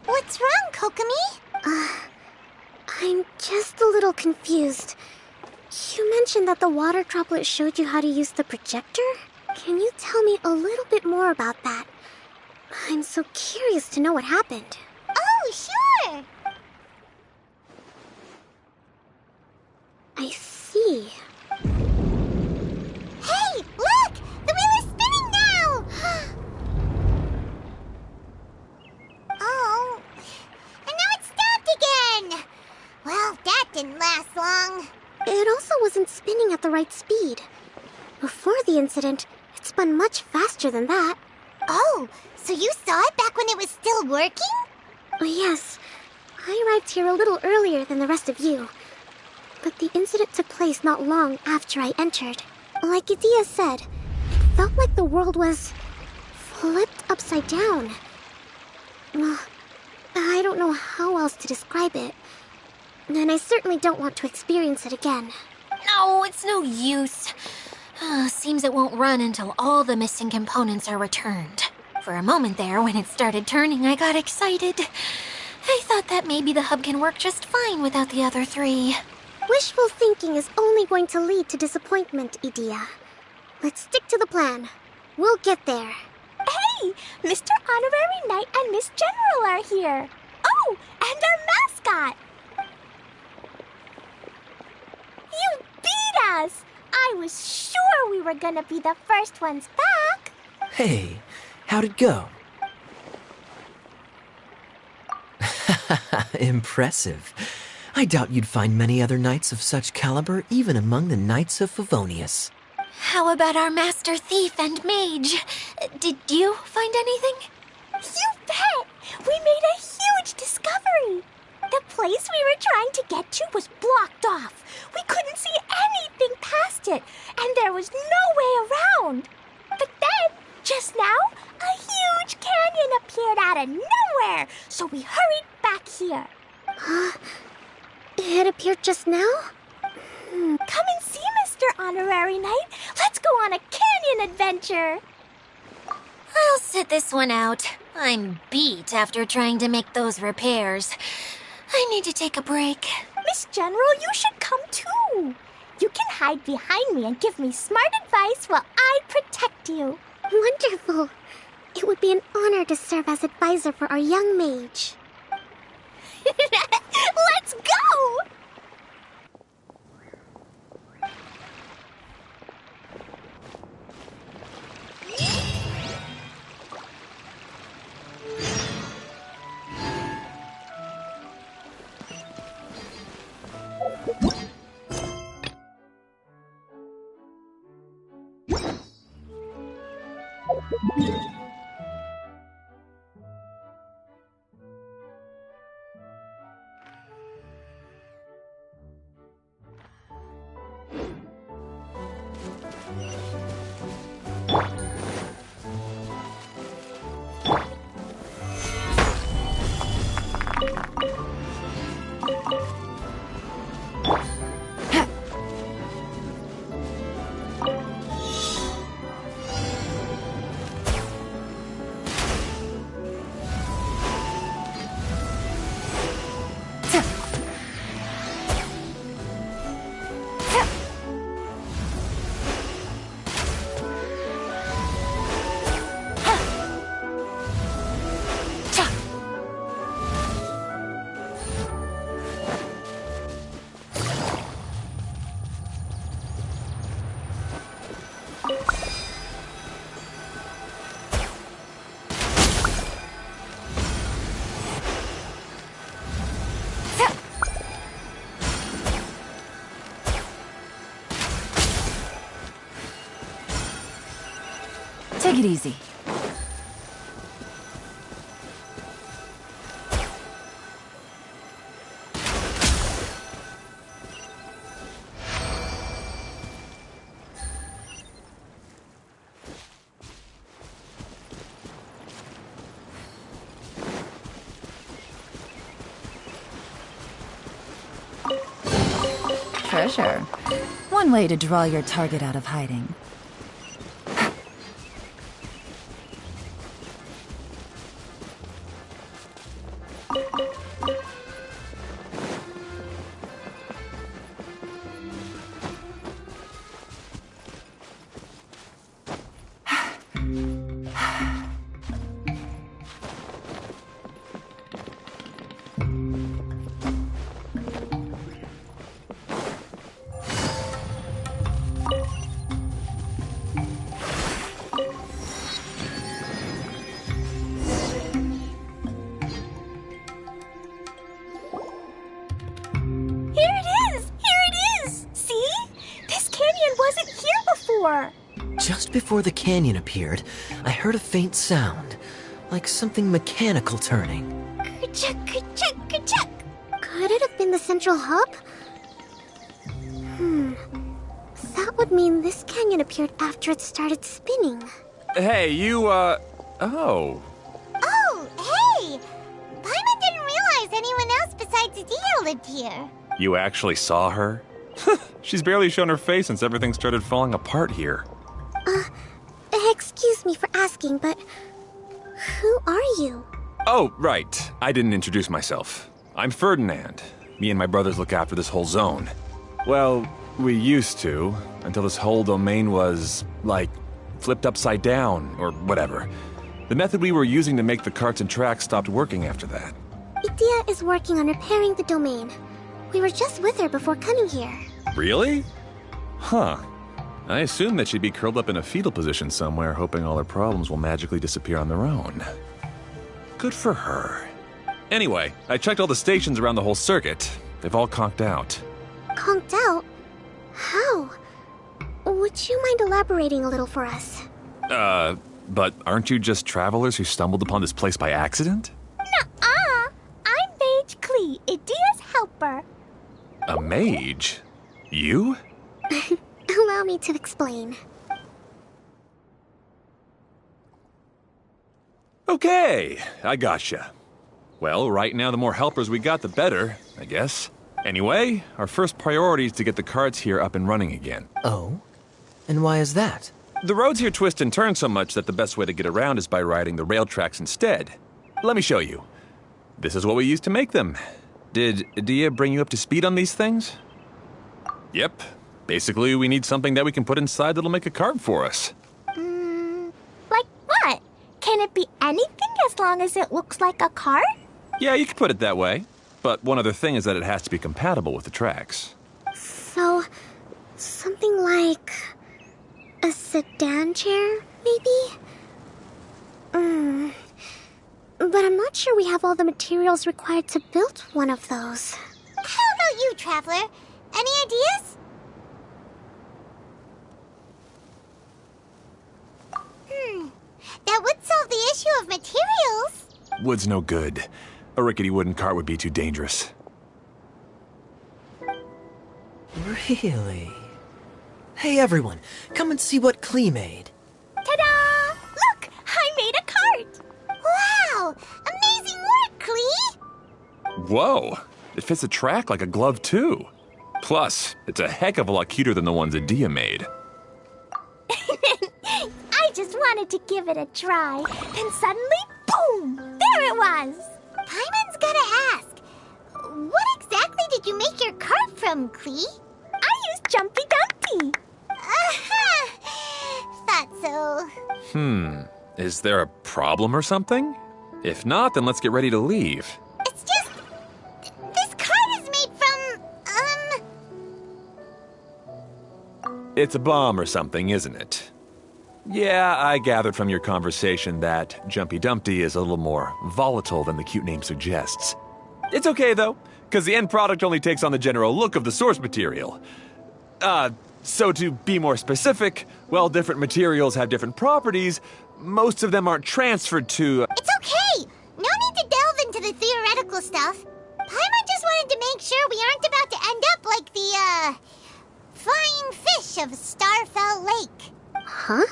What's wrong, Kokomi? I'm just a little confused. You mentioned that the water droplet showed you how to use the projector? Can you tell me a little bit more about that? I'm so curious to know what happened. Oh, sure! I see. Hey, look! The wheel is spinning now! Oh, and now it's stopped again! Well, that didn't last long. It also wasn't spinning at the right speed. Before the incident, it spun much faster than that. Oh, so you saw it back when it was still working? Yes, I arrived here a little earlier than the rest of you. But the incident took place not long after I entered. Like Idia said, it felt like the world was flipped upside down. I don't know how else to describe it. And I certainly don't want to experience it again. No, it's no use. Seems it won't run until all the missing components are returned. For a moment there, when it started turning, I got excited. I thought that maybe the hub can work just fine without the other three. Wishful thinking is only going to lead to disappointment, Idia. Let's stick to the plan. We'll get there. Hey, Mr. Honorary Knight and Miss General are here. Oh, and our mascot. You beat us! I was sure we were gonna be the first ones back. Hey, how'd it go? Impressive. I doubt you'd find many other knights of such caliber even among the Knights of Favonius. How about our master thief and mage? Did you find anything? You bet! We made a huge discovery! The place we were trying to get to was blocked off. We couldn't see anything past it, and there was no way around. But then, just now, a huge canyon appeared out of nowhere, so we hurried back here. It appeared just now? Come and see, Mr. Honorary Knight. Let's go on a canyon adventure. I'll sit this one out. I'm beat after trying to make those repairs. I need to take a break. Miss General, you should come too. You can hide behind me and give me smart advice while I protect you. Wonderful. It would be an honor to serve as advisor for our young mage. Let's go! Take it easy. treasure. One way to draw your target out of hiding. Just before the canyon appeared, I heard a faint sound, like something mechanical turning. Ka-chuck, ka-chuck, ka-chuck. Could it have been the central hub? That would mean this canyon appeared after it started spinning. Hey, you, Oh, hey! Paimon didn't realize anyone else besides Adia lived here. You actually saw her? She's barely shown her face since everything started falling apart here. Excuse me for asking, but who are you? Oh, right. I didn't introduce myself. I'm Ferdinand. Me and my brothers look after this whole zone. Well, we used to, until this whole domain was, like, flipped upside down, or whatever. The method we were using to make the carts and tracks stopped working after that. Idia is working on repairing the domain. We were just with her before coming here. Really? Huh. I assumed that she'd be curled up in a fetal position somewhere, hoping all her problems will magically disappear on their own. Good for her. Anyway, I checked all the stations around the whole circuit. They've all conked out. Conked out? How? Would you mind elaborating a little for us? But aren't you just travelers who stumbled upon this place by accident? Nuh-uh. I'm Mage Klee, Idia's helper. A mage? You? Allow me to explain. Okay, I gotcha. Well, right now the more helpers we got, the better, I guess. Anyway, our first priority is to get the carts here up and running again. Oh? And why is that? The roads here twist and turn so much that the best way to get around is by riding the rail tracks instead. Let me show you. This is what we used to make them. Did Adia bring you up to speed on these things? Yep. Basically, we need something that we can put inside that'll make a cart for us. Like what? Can it be anything as long as it looks like a cart? Yeah, you could put it that way. But one other thing is that it has to be compatible with the tracks. So, something like a sedan chair, maybe? But I'm not sure we have all the materials required to build one of those. How about you, Traveler? Any ideas? That would solve the issue of materials. Wood's no good. A rickety wooden cart would be too dangerous. Really? Hey everyone, come and see what Klee made. Ta-da! Look! I made a cart! Wow! Amazing work, Klee! Whoa! It fits the track like a glove, too. Plus, it's a heck of a lot cuter than the ones Adia made. I just wanted to give it a try. Then suddenly, boom! There it was! Paimon's gotta ask. What exactly did you make your cart from, Klee? I used Jumpy Dumpty. Thought so. Is there a problem or something? If not, then let's get ready to leave. It's just... this cart is made from, It's a bomb or something, isn't it? Yeah, I gathered from your conversation that Jumpy Dumpty is a little more volatile than the cute name suggests. It's okay, though, because the end product only takes on the general look of the source material. So to be more specific, while different materials have different properties, most of them aren't transferred to... It's okay! No need to delve into the theoretical stuff. Paimon just wanted to make sure we aren't about to end up like the, flying fish of Starfell Lake. Huh?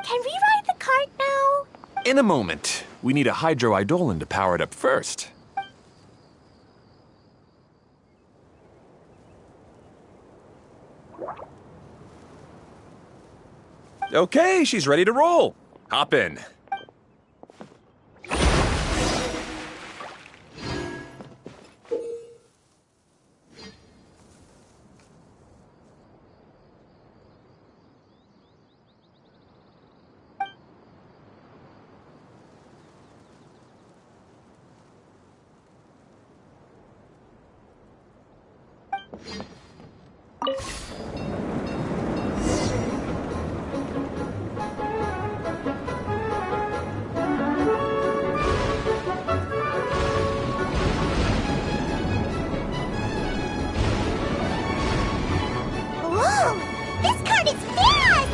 Can we ride the cart now? In a moment. We need a hydroidolin to power it up first. Okay, she's ready to roll. Hop in. Whoa! This cart is fast!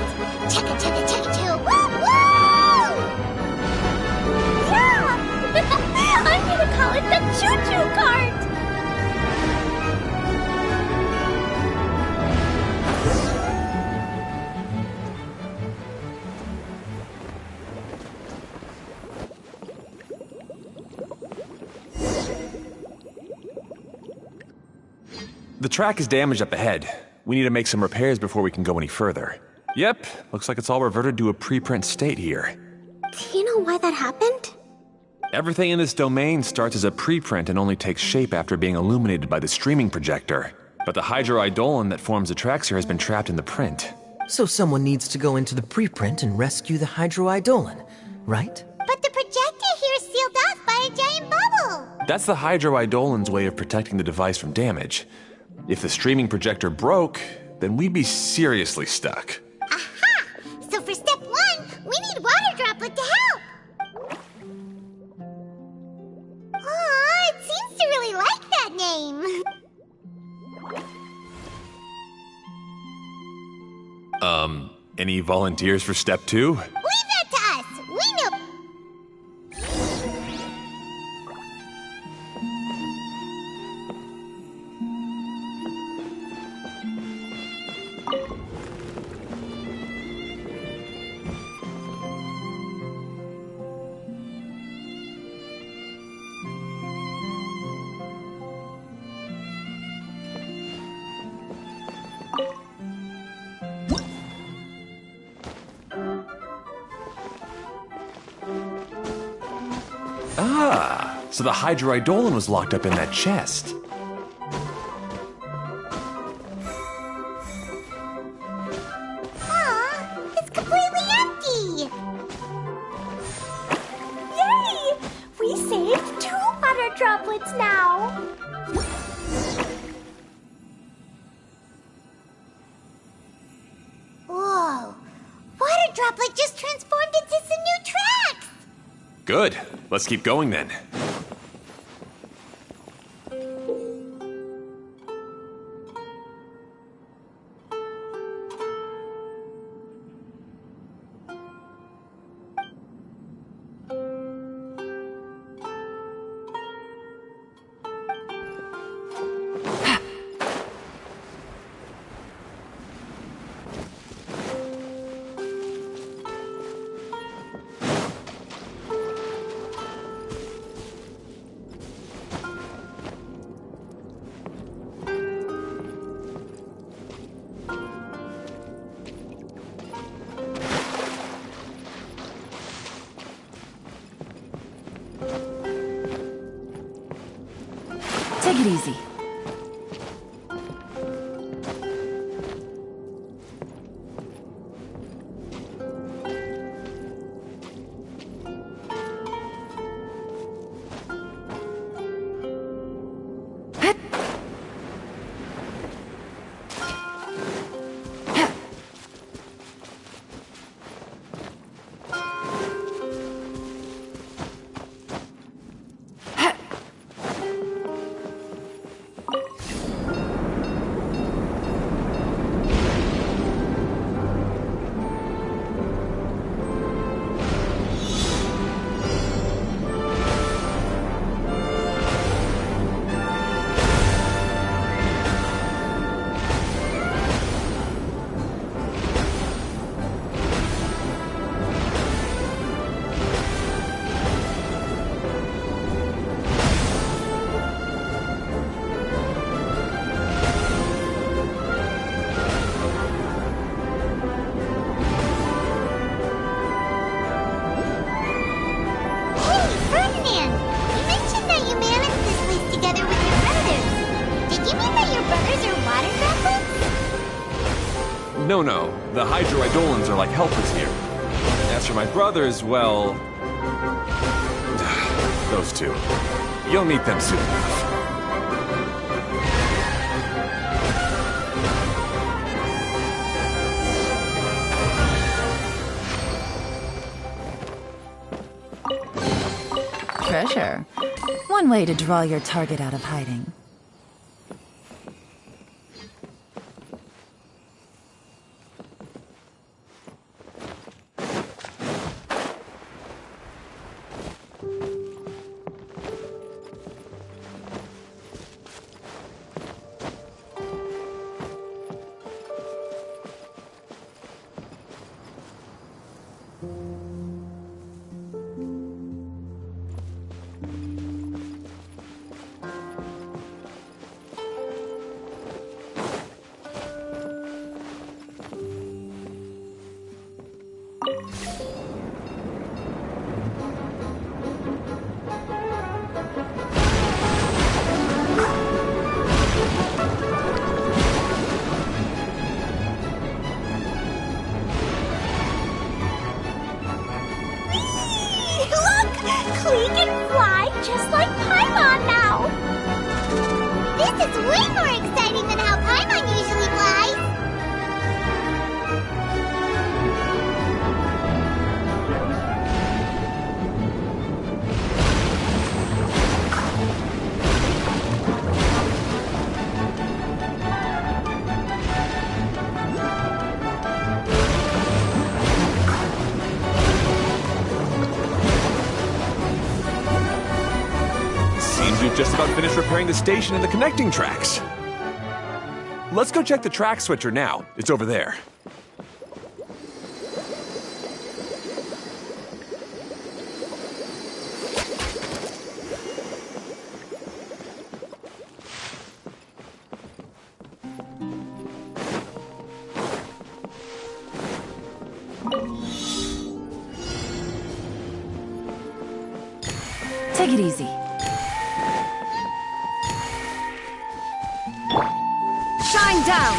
Chugga chugga chugga choo! Woo woo! Yeah! I'm gonna call it the choo-choo cart! The track is damaged up ahead. We need to make some repairs before we can go any further. Yep, looks like it's all reverted to a preprint state here. Do you know why that happened? Everything in this domain starts as a preprint and only takes shape after being illuminated by the streaming projector. But the hydroidolin that forms the tracks here has been trapped in the print. So someone needs to go into the preprint and rescue the hydroidolin, right? But the projector here is sealed off by a giant bubble! That's the hydroidolin's way of protecting the device from damage. If the streaming projector broke, then we'd be seriously stuck. Aha! So for step 1, we need Water Droplet to help! Aw, it seems to really like that name! Any volunteers for step 2? Leave that to us! We know... Ah, so the hydroidolin was locked up in that chest. Aw, it's completely empty! Yay! We saved 2 water droplets now! Whoa! Water Droplet just transformed into some new tracks! Good. Let's keep going then. Take it easy. No, the Hydroidolans are like helpers here. As for my brothers, well... those two. You'll meet them soon enough. Treasure. One way to draw your target out of hiding. Klee can fly just like Paimon now! This is way more exciting than how Paimon usually flies! We've just about finished repairing the station and the connecting tracks. Let's go check the track switcher now. It's over there. Take it easy. Shine down!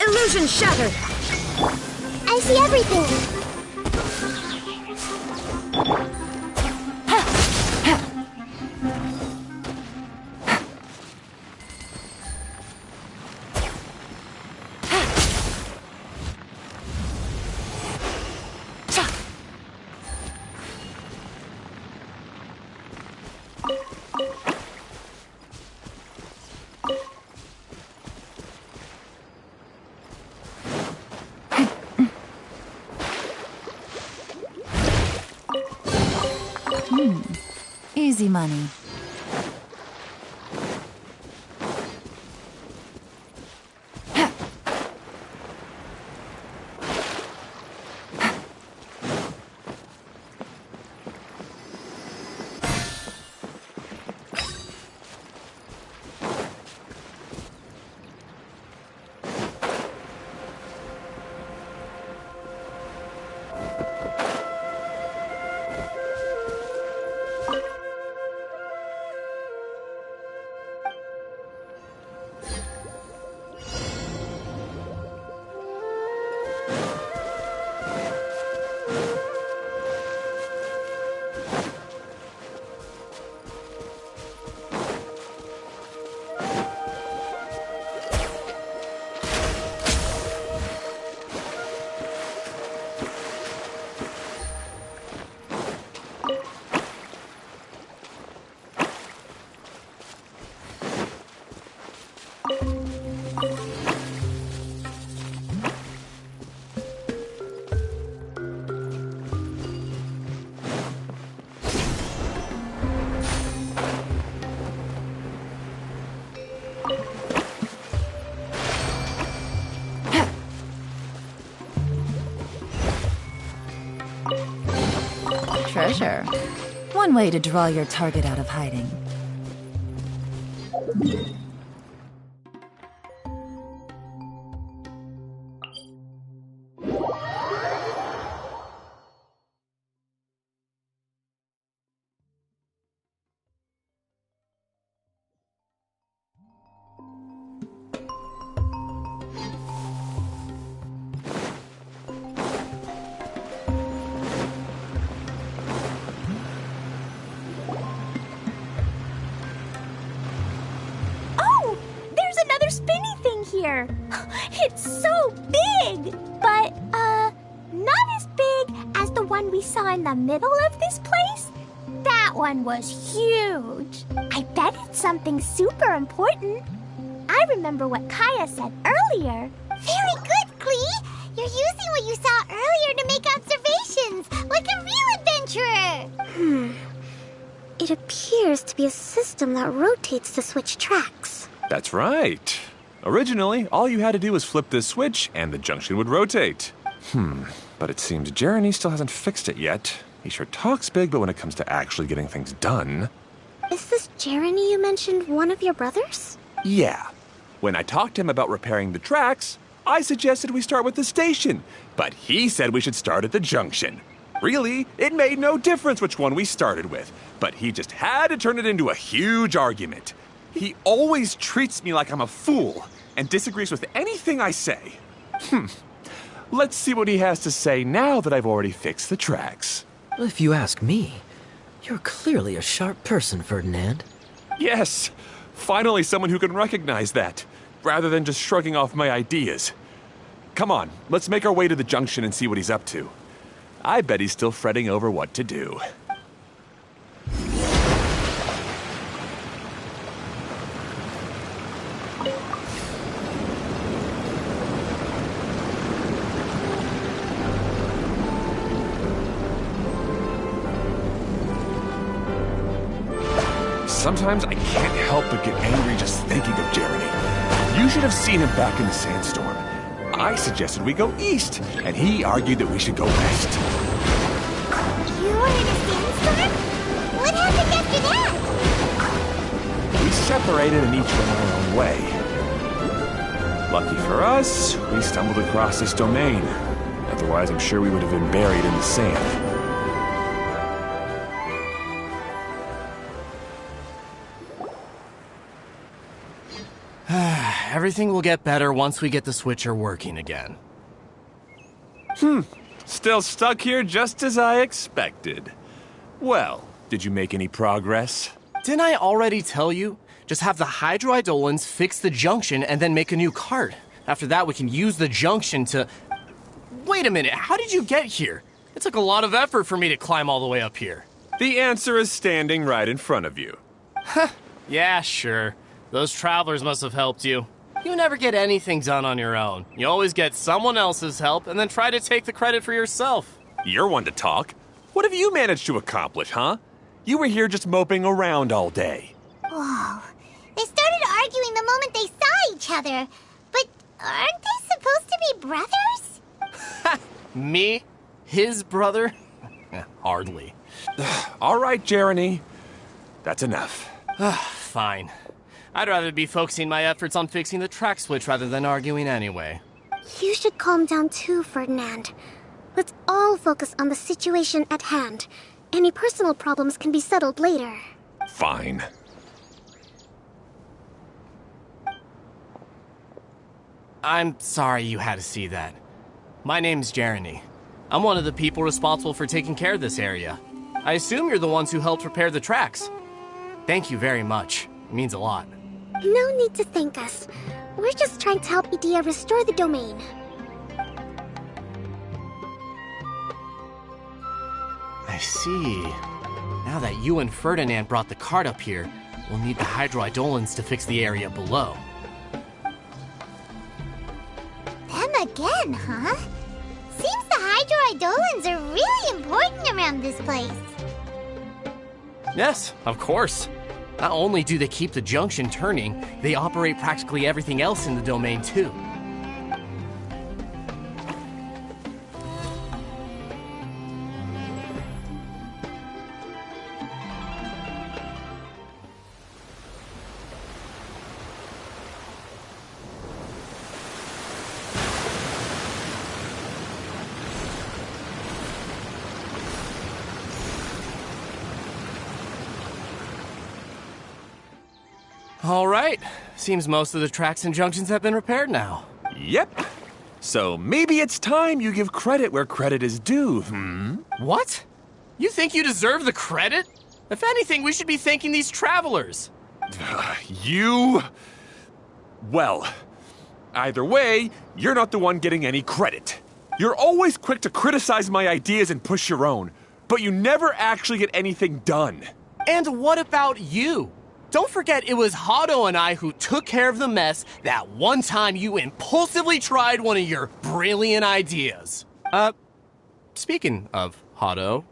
Illusion shattered! I see everything! Easy money. treasure. One way to draw your target out of hiding. Spinny thing here. It's so big, but not as big as the one we saw in the middle of this place. That one was huge. I bet it's something super important. I remember what Kaya said earlier. Very good, Klee. You're using what you saw earlier to make observations, like a real adventurer. It appears to be a system that rotates to switch tracks. That's right. Originally, all you had to do was flip this switch and the junction would rotate. But it seems Jeremy still hasn't fixed it yet. He sure talks big, but when it comes to actually getting things done... Is this Jeremy you mentioned one of your brothers? Yeah. When I talked to him about repairing the tracks, I suggested we start with the station, but he said we should start at the junction. Really, it made no difference which one we started with, but he just had to turn it into a huge argument. He always treats me like I'm a fool and disagrees with anything I say. Let's see what he has to say now that I've already fixed the tracks. If you ask me, you're clearly a sharp person, Ferdinand. Yes, finally someone who can recognize that, rather than just shrugging off my ideas. Come on, let's make our way to the junction and see what he's up to. I bet he's still fretting over what to do. Sometimes I can't help but get angry just thinking of Jeremy. You should have seen him back in the sandstorm. I suggested we go east, and he argued that we should go west. You were in a sandstorm? What happened after that? We separated and each went our own way. Lucky for us, we stumbled across this domain. Otherwise, I'm sure we would have been buried in the sand. Everything will get better once we get the switcher working again. Still stuck here just as I expected. Well, did you make any progress? Didn't I already tell you? Just have the hydroidolins fix the junction and then make a new cart. After that, we can use the junction to... Wait a minute, how did you get here? It took a lot of effort for me to climb all the way up here. The answer is standing right in front of you. Yeah, sure. Those travelers must have helped you. You never get anything done on your own. You always get someone else's help and then try to take the credit for yourself. You're one to talk. What have you managed to accomplish, huh? You were here just moping around all day. Whoa. They started arguing the moment they saw each other. But aren't they supposed to be brothers? Me? His brother? Hardly. All right, Jeremy. That's enough. Fine. I'd rather be focusing my efforts on fixing the track switch rather than arguing anyway. You should calm down too, Ferdinand. Let's all focus on the situation at hand. Any personal problems can be settled later. Fine. I'm sorry you had to see that. My name's Jeremy. I'm one of the people responsible for taking care of this area. I assume you're the ones who helped repair the tracks. Thank you very much. It means a lot. No need to thank us. We're just trying to help Edea restore the domain. I see. Now that you and Ferdinand brought the cart up here, we'll need the hydroidolins to fix the area below. Them again, huh? Seems the hydroidolins are really important around this place. Yes, of course. Not only do they keep the junction turning, they operate practically everything else in the domain too. All right. Seems most of the tracks and junctions have been repaired now. Yep. So maybe it's time you give credit where credit is due, What? You think you deserve the credit? If anything, we should be thanking these travelers. You... Well, either way, you're not the one getting any credit. You're always quick to criticize my ideas and push your own, but you never actually get anything done. And what about you? Don't forget it was Hado and I who took care of the mess that one time you impulsively tried one of your brilliant ideas. Speaking of Hado,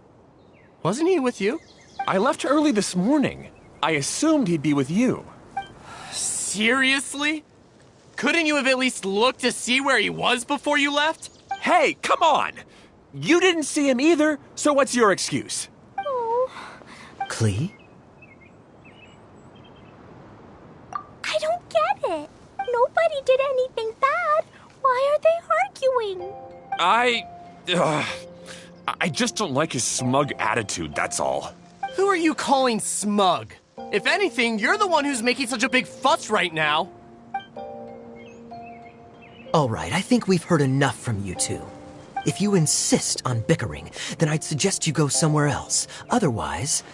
wasn't he with you? I left early this morning. I assumed he'd be with you. Seriously? Couldn't you have at least looked to see where he was before you left? Hey, come on! You didn't see him either, so what's your excuse? Klee? I don't get it. Nobody did anything bad. Why are they arguing? I just don't like his smug attitude, that's all. Who are you calling smug? If anything, you're the one who's making such a big fuss right now. All right, I think we've heard enough from you two. If you insist on bickering, then I'd suggest you go somewhere else. Otherwise,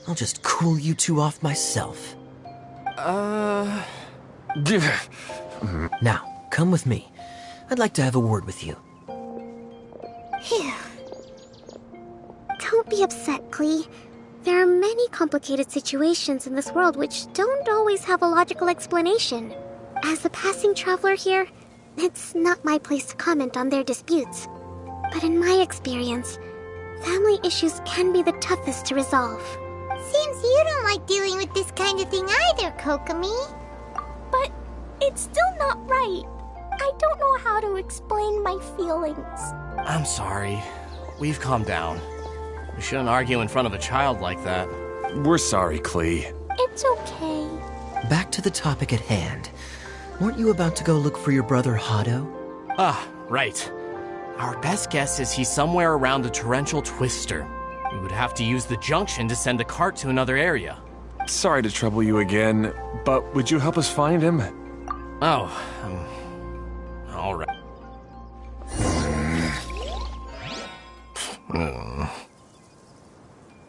I'll just cool you two off myself. Now, come with me. I'd like to have a word with you. Phew. Don't be upset, Klee. There are many complicated situations in this world which don't always have a logical explanation. As a passing traveler here, it's not my place to comment on their disputes. But in my experience, family issues can be the toughest to resolve. Seems you don't like dealing with this kind of thing either, Kokomi. But it's still not right. I don't know how to explain my feelings. I'm sorry. We've calmed down. We shouldn't argue in front of a child like that. We're sorry, Klee. It's okay. Back to the topic at hand. Weren't you about to go look for your brother Hado? Ah, right. Our best guess is he's somewhere around the torrential twister. We would have to use the junction to send a cart to another area. Sorry to trouble you again, but would you help us find him? Oh, all right.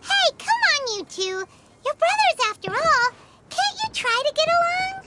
Hey, come on, you two. You're brothers after all. Can't you try to get along?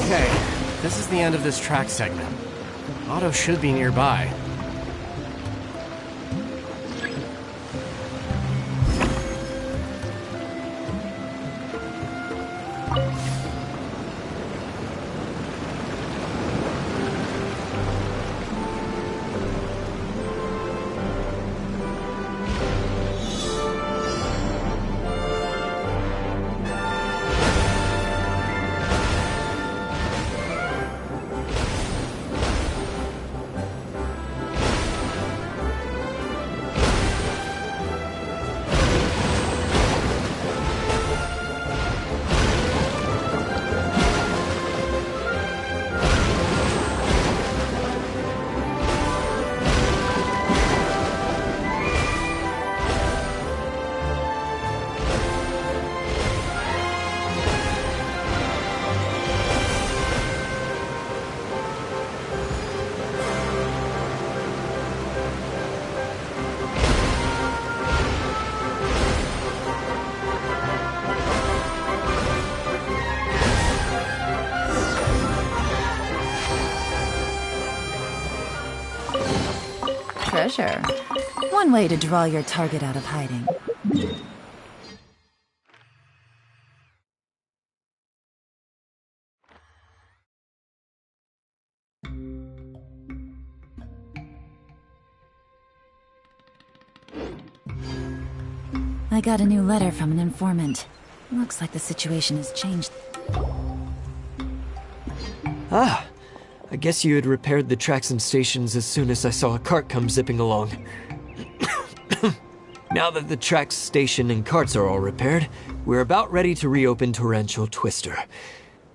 Okay, this is the end of this track segment. Otto should be nearby. Sure. One way to draw your target out of hiding. I got a new letter from an informant. Looks like the situation has changed. Ah, I guess you had repaired the tracks and stations as soon as I saw a cart come zipping along. Now that the tracks, station, and carts are all repaired, we're about ready to reopen Torrential Twister.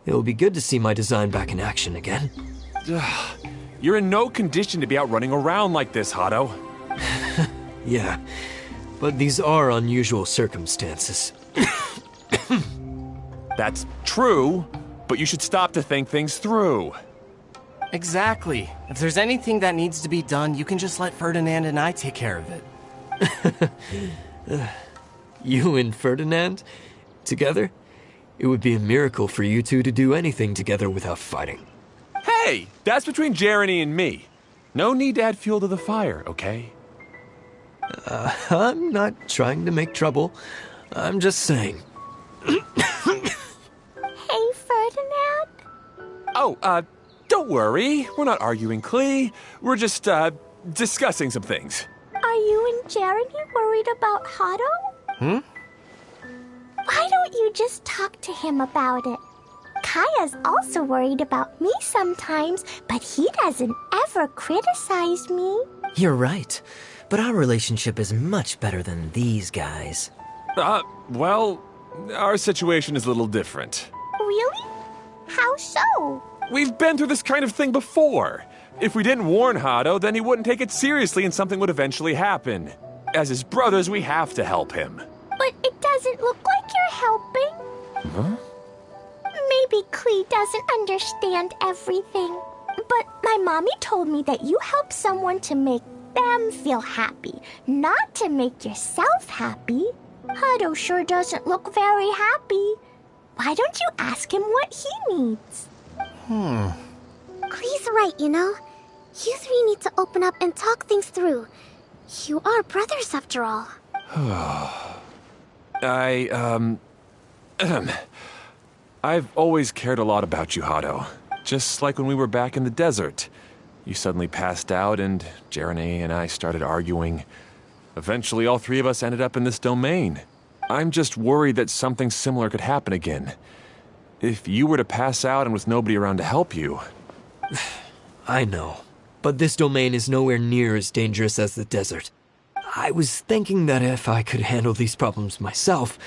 It'll be good to see my design back in action again. You're in no condition to be out running around like this, Hado. Yeah, but these are unusual circumstances. That's true, but you should stop to think things through. Exactly. If there's anything that needs to be done, you can just let Ferdinand and I take care of it. You and Ferdinand? Together? It would be a miracle for you two to do anything together without fighting. Hey, that's between Jeremy and me. No need to add fuel to the fire, okay? I'm not trying to make trouble. I'm just saying. Hey, Ferdinand? Oh, don't worry. We're not arguing, Klee. We're just, discussing some things. Are you and Jeremy worried about Hado? Why don't you just talk to him about it? Kaya's also worried about me sometimes, but he doesn't ever criticize me. You're right. But our relationship is much better than these guys. Well, our situation is a little different. Really? How so? We've been through this kind of thing before. If we didn't warn Hado, then he wouldn't take it seriously and something would eventually happen. As his brothers, we have to help him. But it doesn't look like you're helping. Huh? Maybe Klee doesn't understand everything. But my mommy told me that you help someone to make them feel happy, not to make yourself happy. Hado sure doesn't look very happy. Why don't you ask him what he needs? Klee's right, you know. You three need to open up and talk things through. You are brothers after all. I've always cared a lot about you, Hado. Just like when we were back in the desert. You suddenly passed out and Jeremy and I started arguing. Eventually, all three of us ended up in this domain. I'm just worried that something similar could happen again. If you were to pass out and with nobody around to help you... I know, but this domain is nowhere near as dangerous as the desert. I was thinking that if I could handle these problems myself,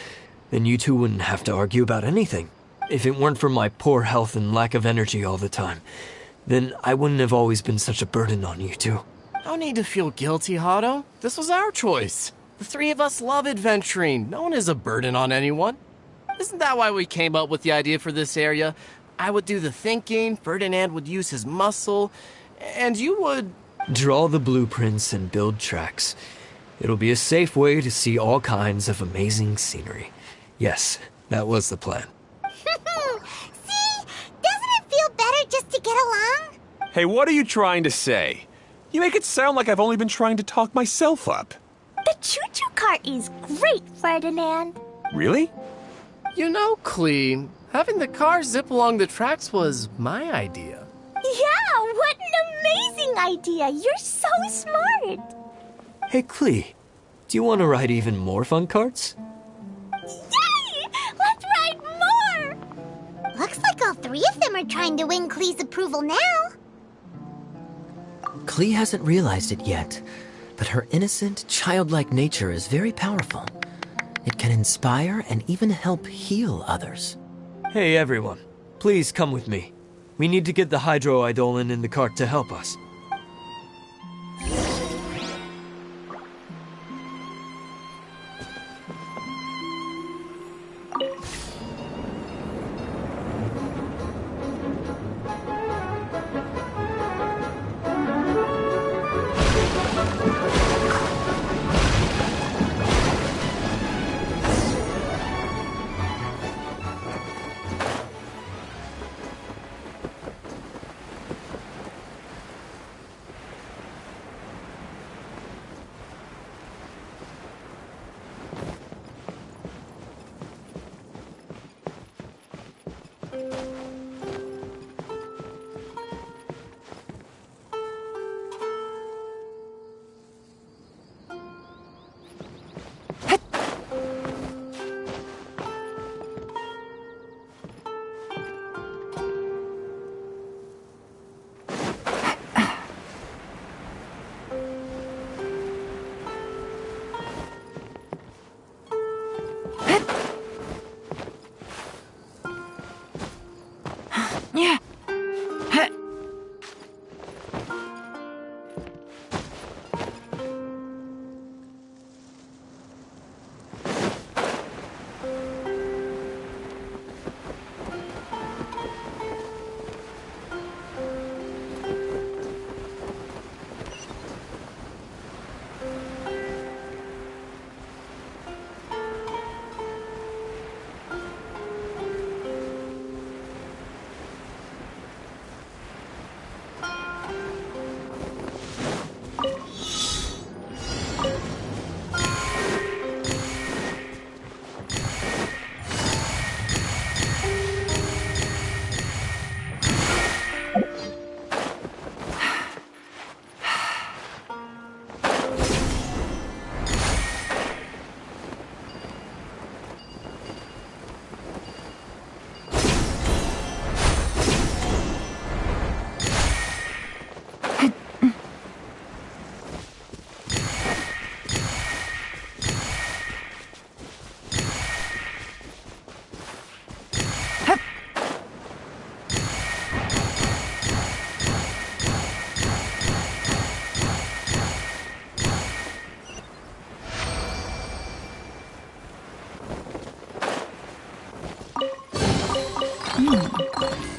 then you two wouldn't have to argue about anything. If it weren't for my poor health and lack of energy all the time, then I wouldn't have always been such a burden on you two. No need to feel guilty, Hado. This was our choice. The three of us love adventuring. No one is a burden on anyone. Isn't that why we came up with the idea for this area? I would do the thinking, Ferdinand would use his muscle, and you would... Draw the blueprints and build tracks. It'll be a safe way to see all kinds of amazing scenery. Yes, that was the plan. See? Doesn't it feel better just to get along? Hey, what are you trying to say? You make it sound like I've only been trying to talk myself up. The choo-choo cart is great, Ferdinand. Really? You know, Klee, having the car zip along the tracks was my idea. Yeah, what an amazing idea. You're so smart. Hey, Klee, do you want to ride even more fun carts? Yay! Let's ride more! Looks like all three of them are trying to win Klee's approval now. Klee hasn't realized it yet, but her innocent, childlike nature is very powerful. It can inspire and even help heal others. Hey, everyone. Please come with me. We need to get the hydroidolin in the cart to help us.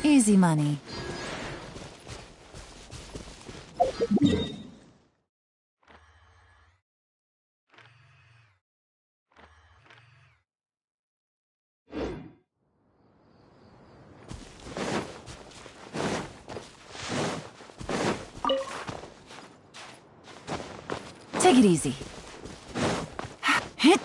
Easy money. Take it easy. Hit.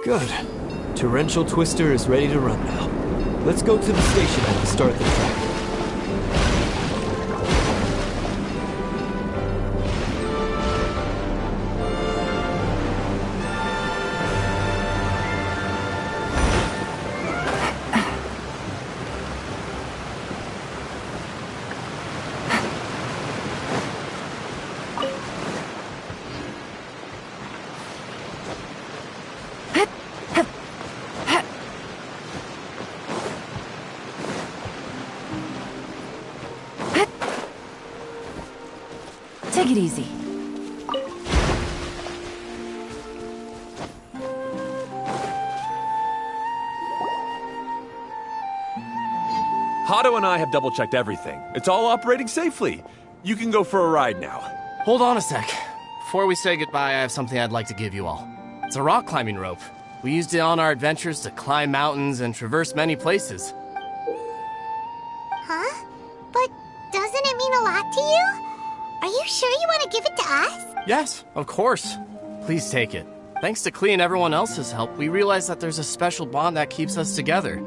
Good. Torrential Twister is ready to run now. Let's go to the station and start the track. Take it easy. Hato and I have double-checked everything. It's all operating safely. You can go for a ride now. Hold on a sec. Before we say goodbye, I have something I'd like to give you all. It's a rock climbing rope. We used it on our adventures to climb mountains and traverse many places. Huh? But doesn't it mean a lot to you? Are you sure you want to give it to us? Yes, of course. Please take it. Thanks to Klee and everyone else's help, we realized that there's a special bond that keeps us together.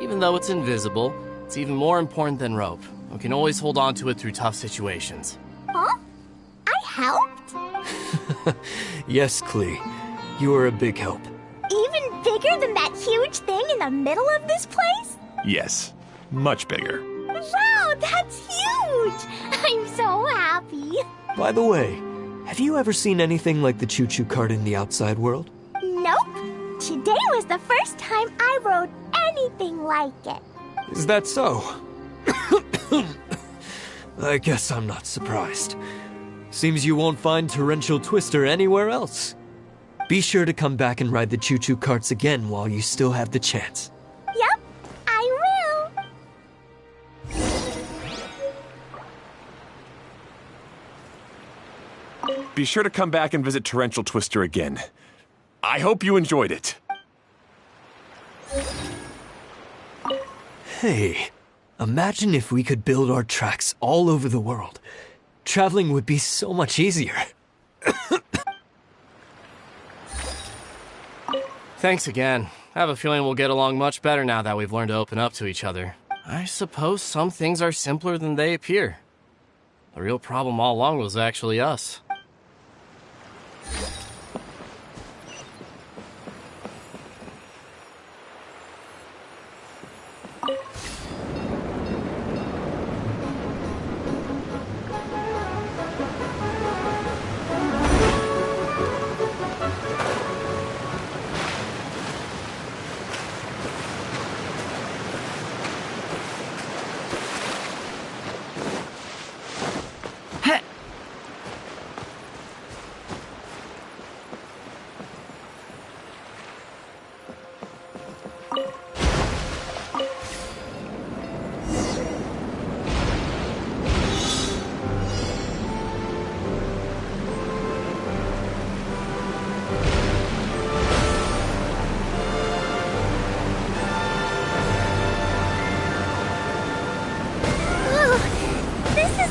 Even though it's invisible, it's even more important than rope. We can always hold on to it through tough situations. Huh? I helped? Yes, Klee. You are a big help. Even bigger than that huge thing in the middle of this place? Yes, much bigger. Wow, that's huge! I'm so happy. By the way, have you ever seen anything like the choo-choo cart in the outside world? Nope. Today was the first time I rode anything like it. Is that so? I guess I'm not surprised. Seems you won't find Torrential Twister anywhere else. Be sure to come back and ride the choo-choo carts again while you still have the chance. Yep, I will. Be sure to come back and visit Torrential Twister again. I hope you enjoyed it. Hey, imagine if we could build our tracks all over the world. Traveling would be so much easier. Thanks again. I have a feeling we'll get along much better now that we've learned to open up to each other. I suppose some things are simpler than they appear. The real problem all along was actually us.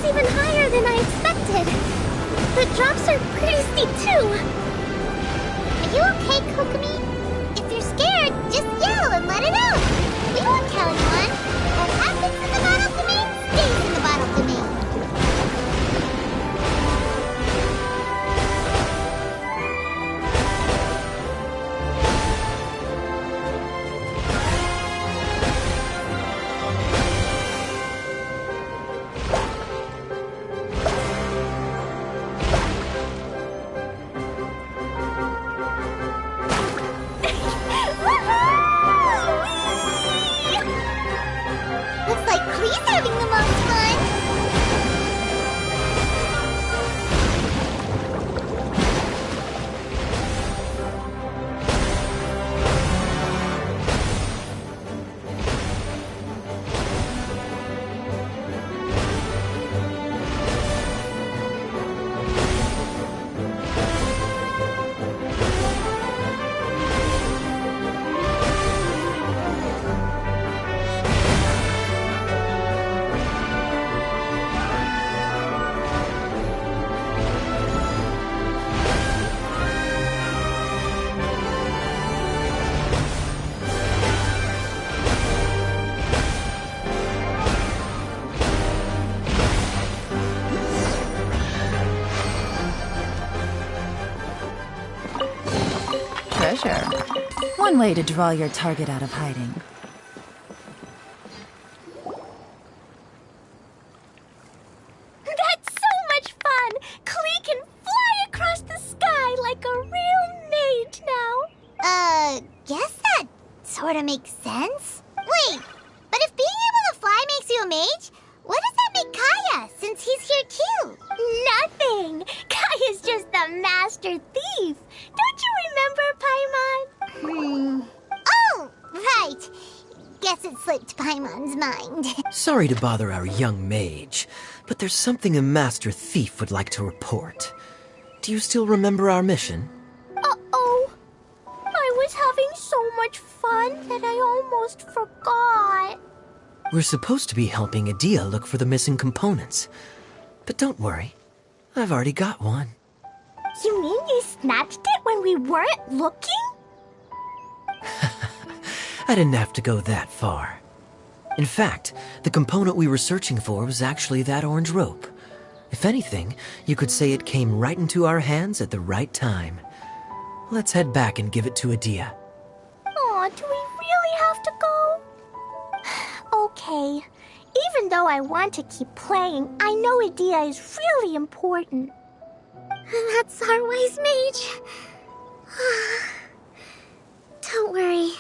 Even higher than I expected. The drops are pretty steep, too. Are you okay, Kokomi? If you're scared, just yell and let it out. We won't tell anyone. What happens in the bottle domain stays in the bottle domain. Treasure. One way to draw your target out of hiding. That's so much fun! Klee can fly across the sky like a real mage now. Guess that sorta makes sense. Wait, but if being able to fly makes you a mage, what does that make Kaya, since he's here too? Nothing! Kaya's just the master thief! Don't you remember, Paimon? Oh, right. Guess it slipped by Paimon's mind. Sorry to bother our young mage, but there's something a master thief would like to report. Do you still remember our mission? Uh-oh. I was having so much fun that I almost forgot. We're supposed to be helping AZY-G look for the missing components. But don't worry, I've already got one. You mean you snatched it when we weren't looking? I didn't have to go that far. In fact, the component we were searching for was actually that orange rope. If anything, you could say it came right into our hands at the right time. Let's head back and give it to AZY-G. Aw, do we really have to go? Okay. Even though I want to keep playing, I know AZY-G is really important. That's our wise mage. Don't worry.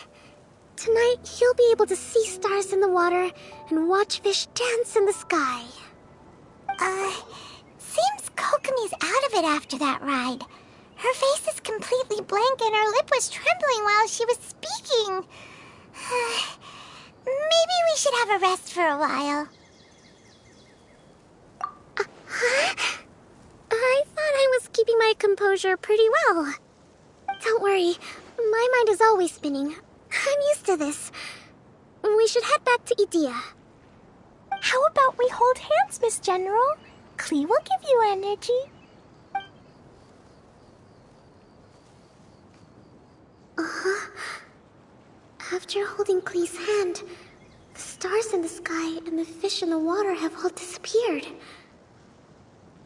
Tonight, he'll be able to see stars in the water and watch fish dance in the sky. Seems Kokomi's out of it after that ride. Her face is completely blank and her lip was trembling while she was speaking. Maybe we should have a rest for a while. I thought I was keeping my composure pretty well. Don't worry, my mind is always spinning. I'm used to this. We should head back to AZY-G. How about we hold hands, Miss General? Klee will give you energy. After holding Klee's hand, the stars in the sky and the fish in the water have all disappeared.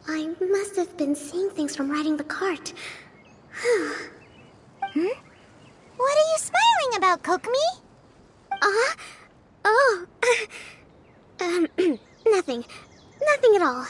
I must have been seeing things from riding the cart. What are you smiling about, Kokomi? Oh. Nothing. Nothing at all.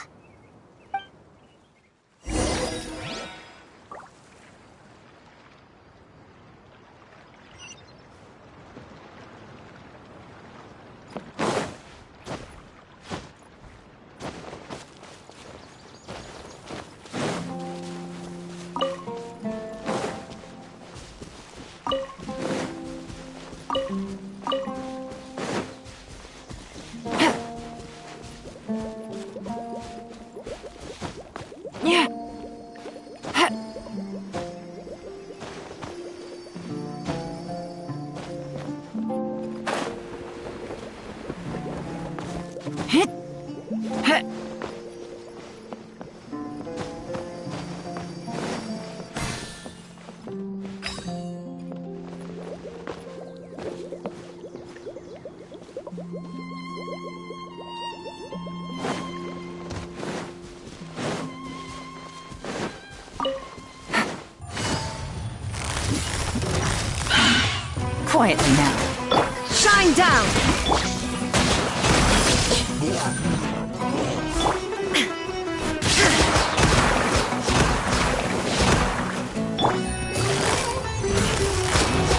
Quietly now. Shine down!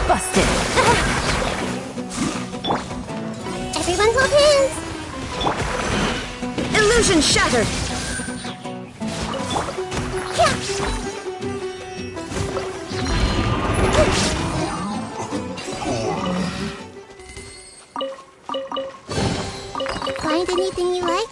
Busted! Everyone hold hands! Illusion shattered! Find anything you like?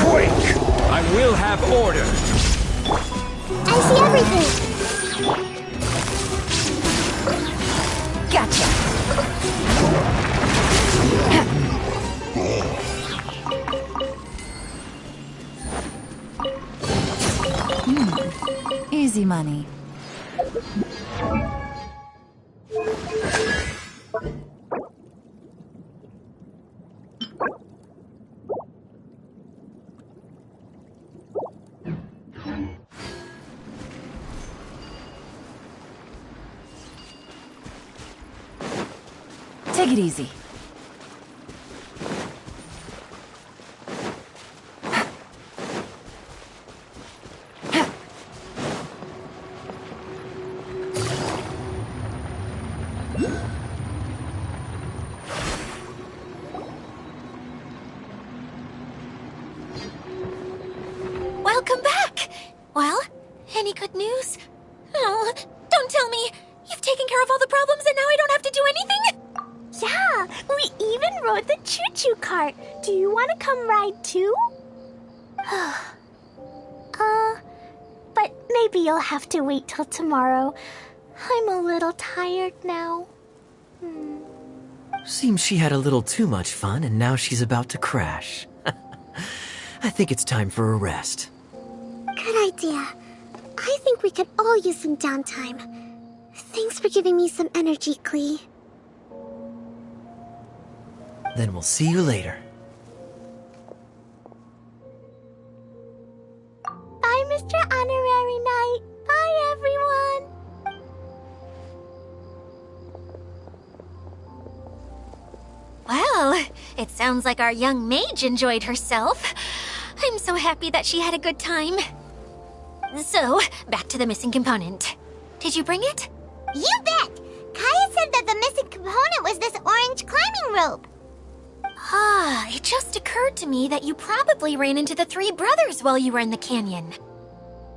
Quick! I will have order! I see everything! Gotcha! Easy money. Take it easy. Welcome back! Well, any good news? Oh, don't tell me! You've taken care of all the problems and now I don't have to do anything? Yeah, we even rode the choo-choo cart. Do you want to come ride too? But maybe you'll have to wait till tomorrow. I'm a little tired now. Seems she had a little too much fun and now she's about to crash. I think it's time for a rest. Good idea. I think we could all use some downtime. Thanks for giving me some energy, Klee. Then we'll see you later. Bye, Mr. Honorary Knight. Bye, everyone. Well, it sounds like our young mage enjoyed herself. I'm so happy that she had a good time. So, back to the missing component. Did you bring it? You bet! Kaya said that the missing component was this orange climbing rope. Ah, it just occurred to me that you probably ran into the three brothers while you were in the canyon.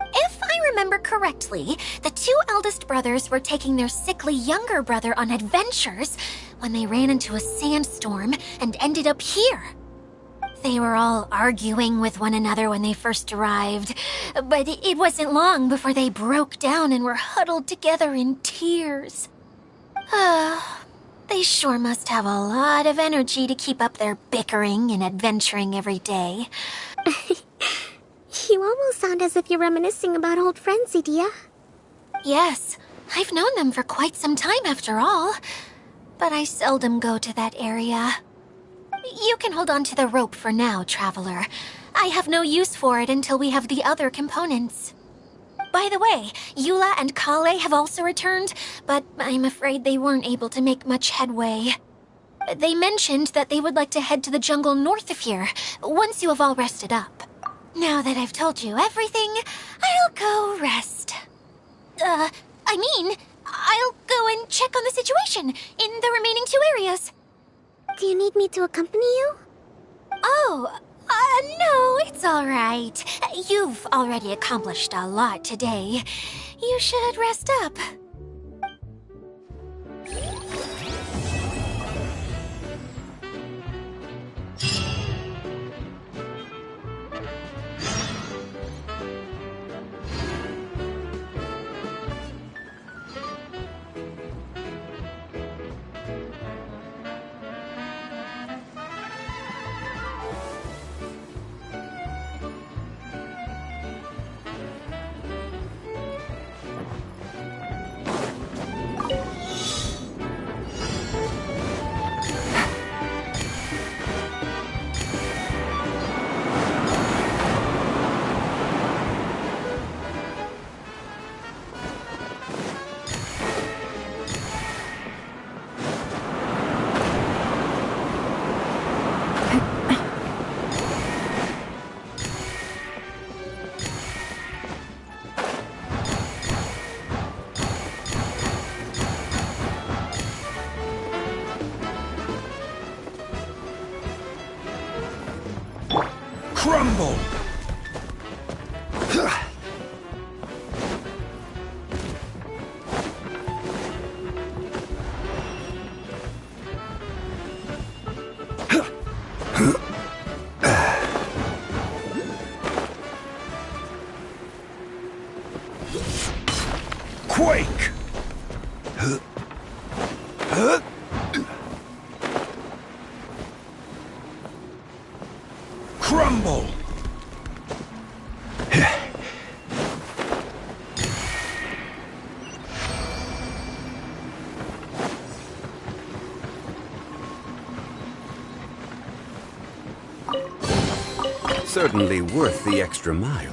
If I remember correctly, the two eldest brothers were taking their sickly younger brother on adventures when they ran into a sandstorm and ended up here. They were all arguing with one another when they first arrived, but it wasn't long before they broke down and were huddled together in tears. They sure must have a lot of energy to keep up their bickering and adventuring every day. You almost sound as if you're reminiscing about old friends, Idia. Yes, I've known them for quite some time after all, but I seldom go to that area. You can hold on to the rope for now, Traveler. I have no use for it until we have the other components. By the way, Eula and Kale have also returned, but I'm afraid they weren't able to make much headway. They mentioned that they would like to head to the jungle north of here, once you have all rested up. Now that I've told you everything, I'll go rest. I'll go and check on the situation in the remaining two areas. Do you need me to accompany you? Oh, no, it's all right. You've already accomplished a lot today. You should rest up. Crumble! Quake! Crumble! Certainly worth the extra mile.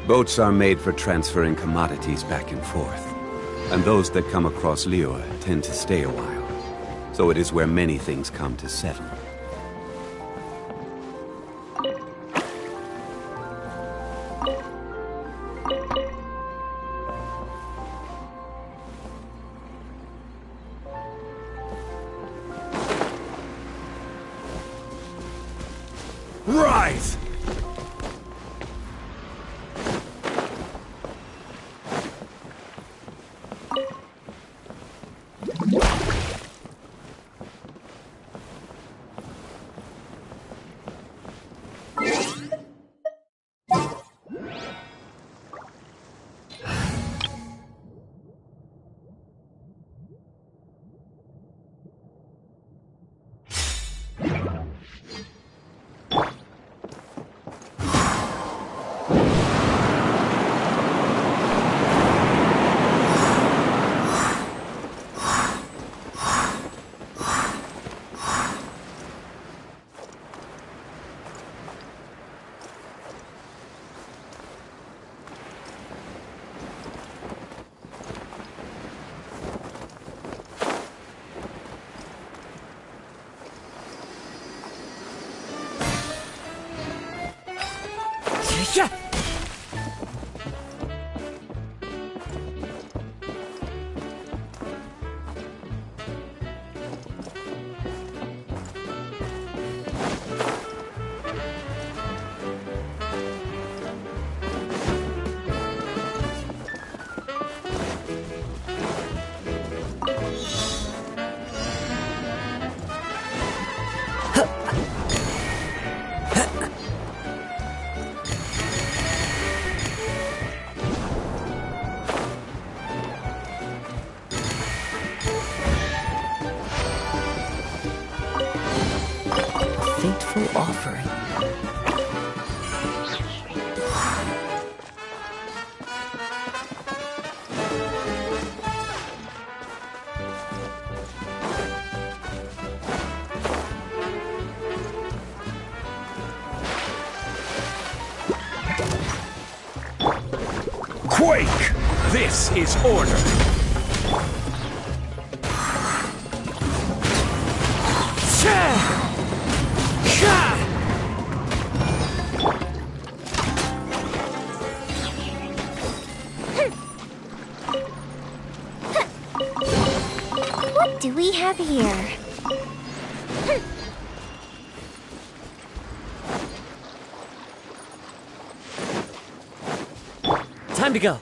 Boats are made for transferring commodities back and forth. And those that come across Liyue tend to stay a while. So it is where many things come to settle. Rise! Yeah. Fateful offering. Quake! This is order! What do we have here? Time to go.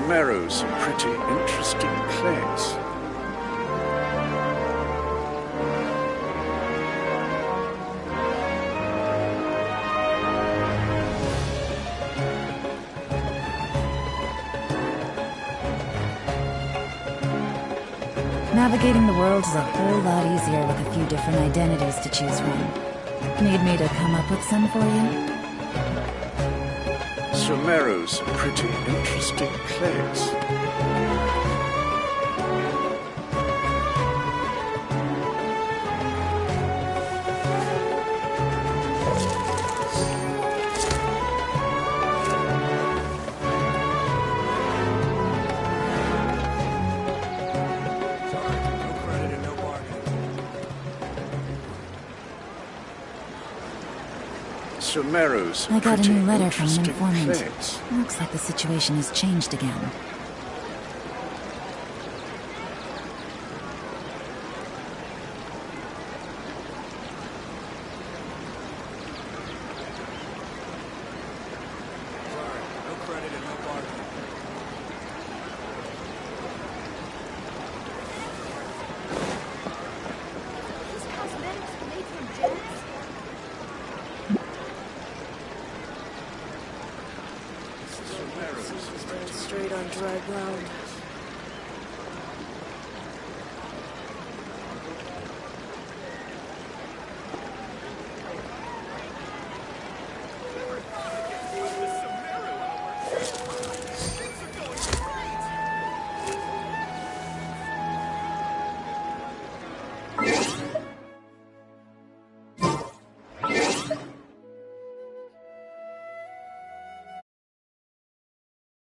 Sumeru's a pretty interesting place. Navigating the world is a whole lot easier with a few different identities to choose from. Need me to come up with some for you? Sumeru's a pretty interesting place. Sumeru's I got a pretty new letter from an interesting informant. place. Looks like the situation has changed again. Straight on dry ground.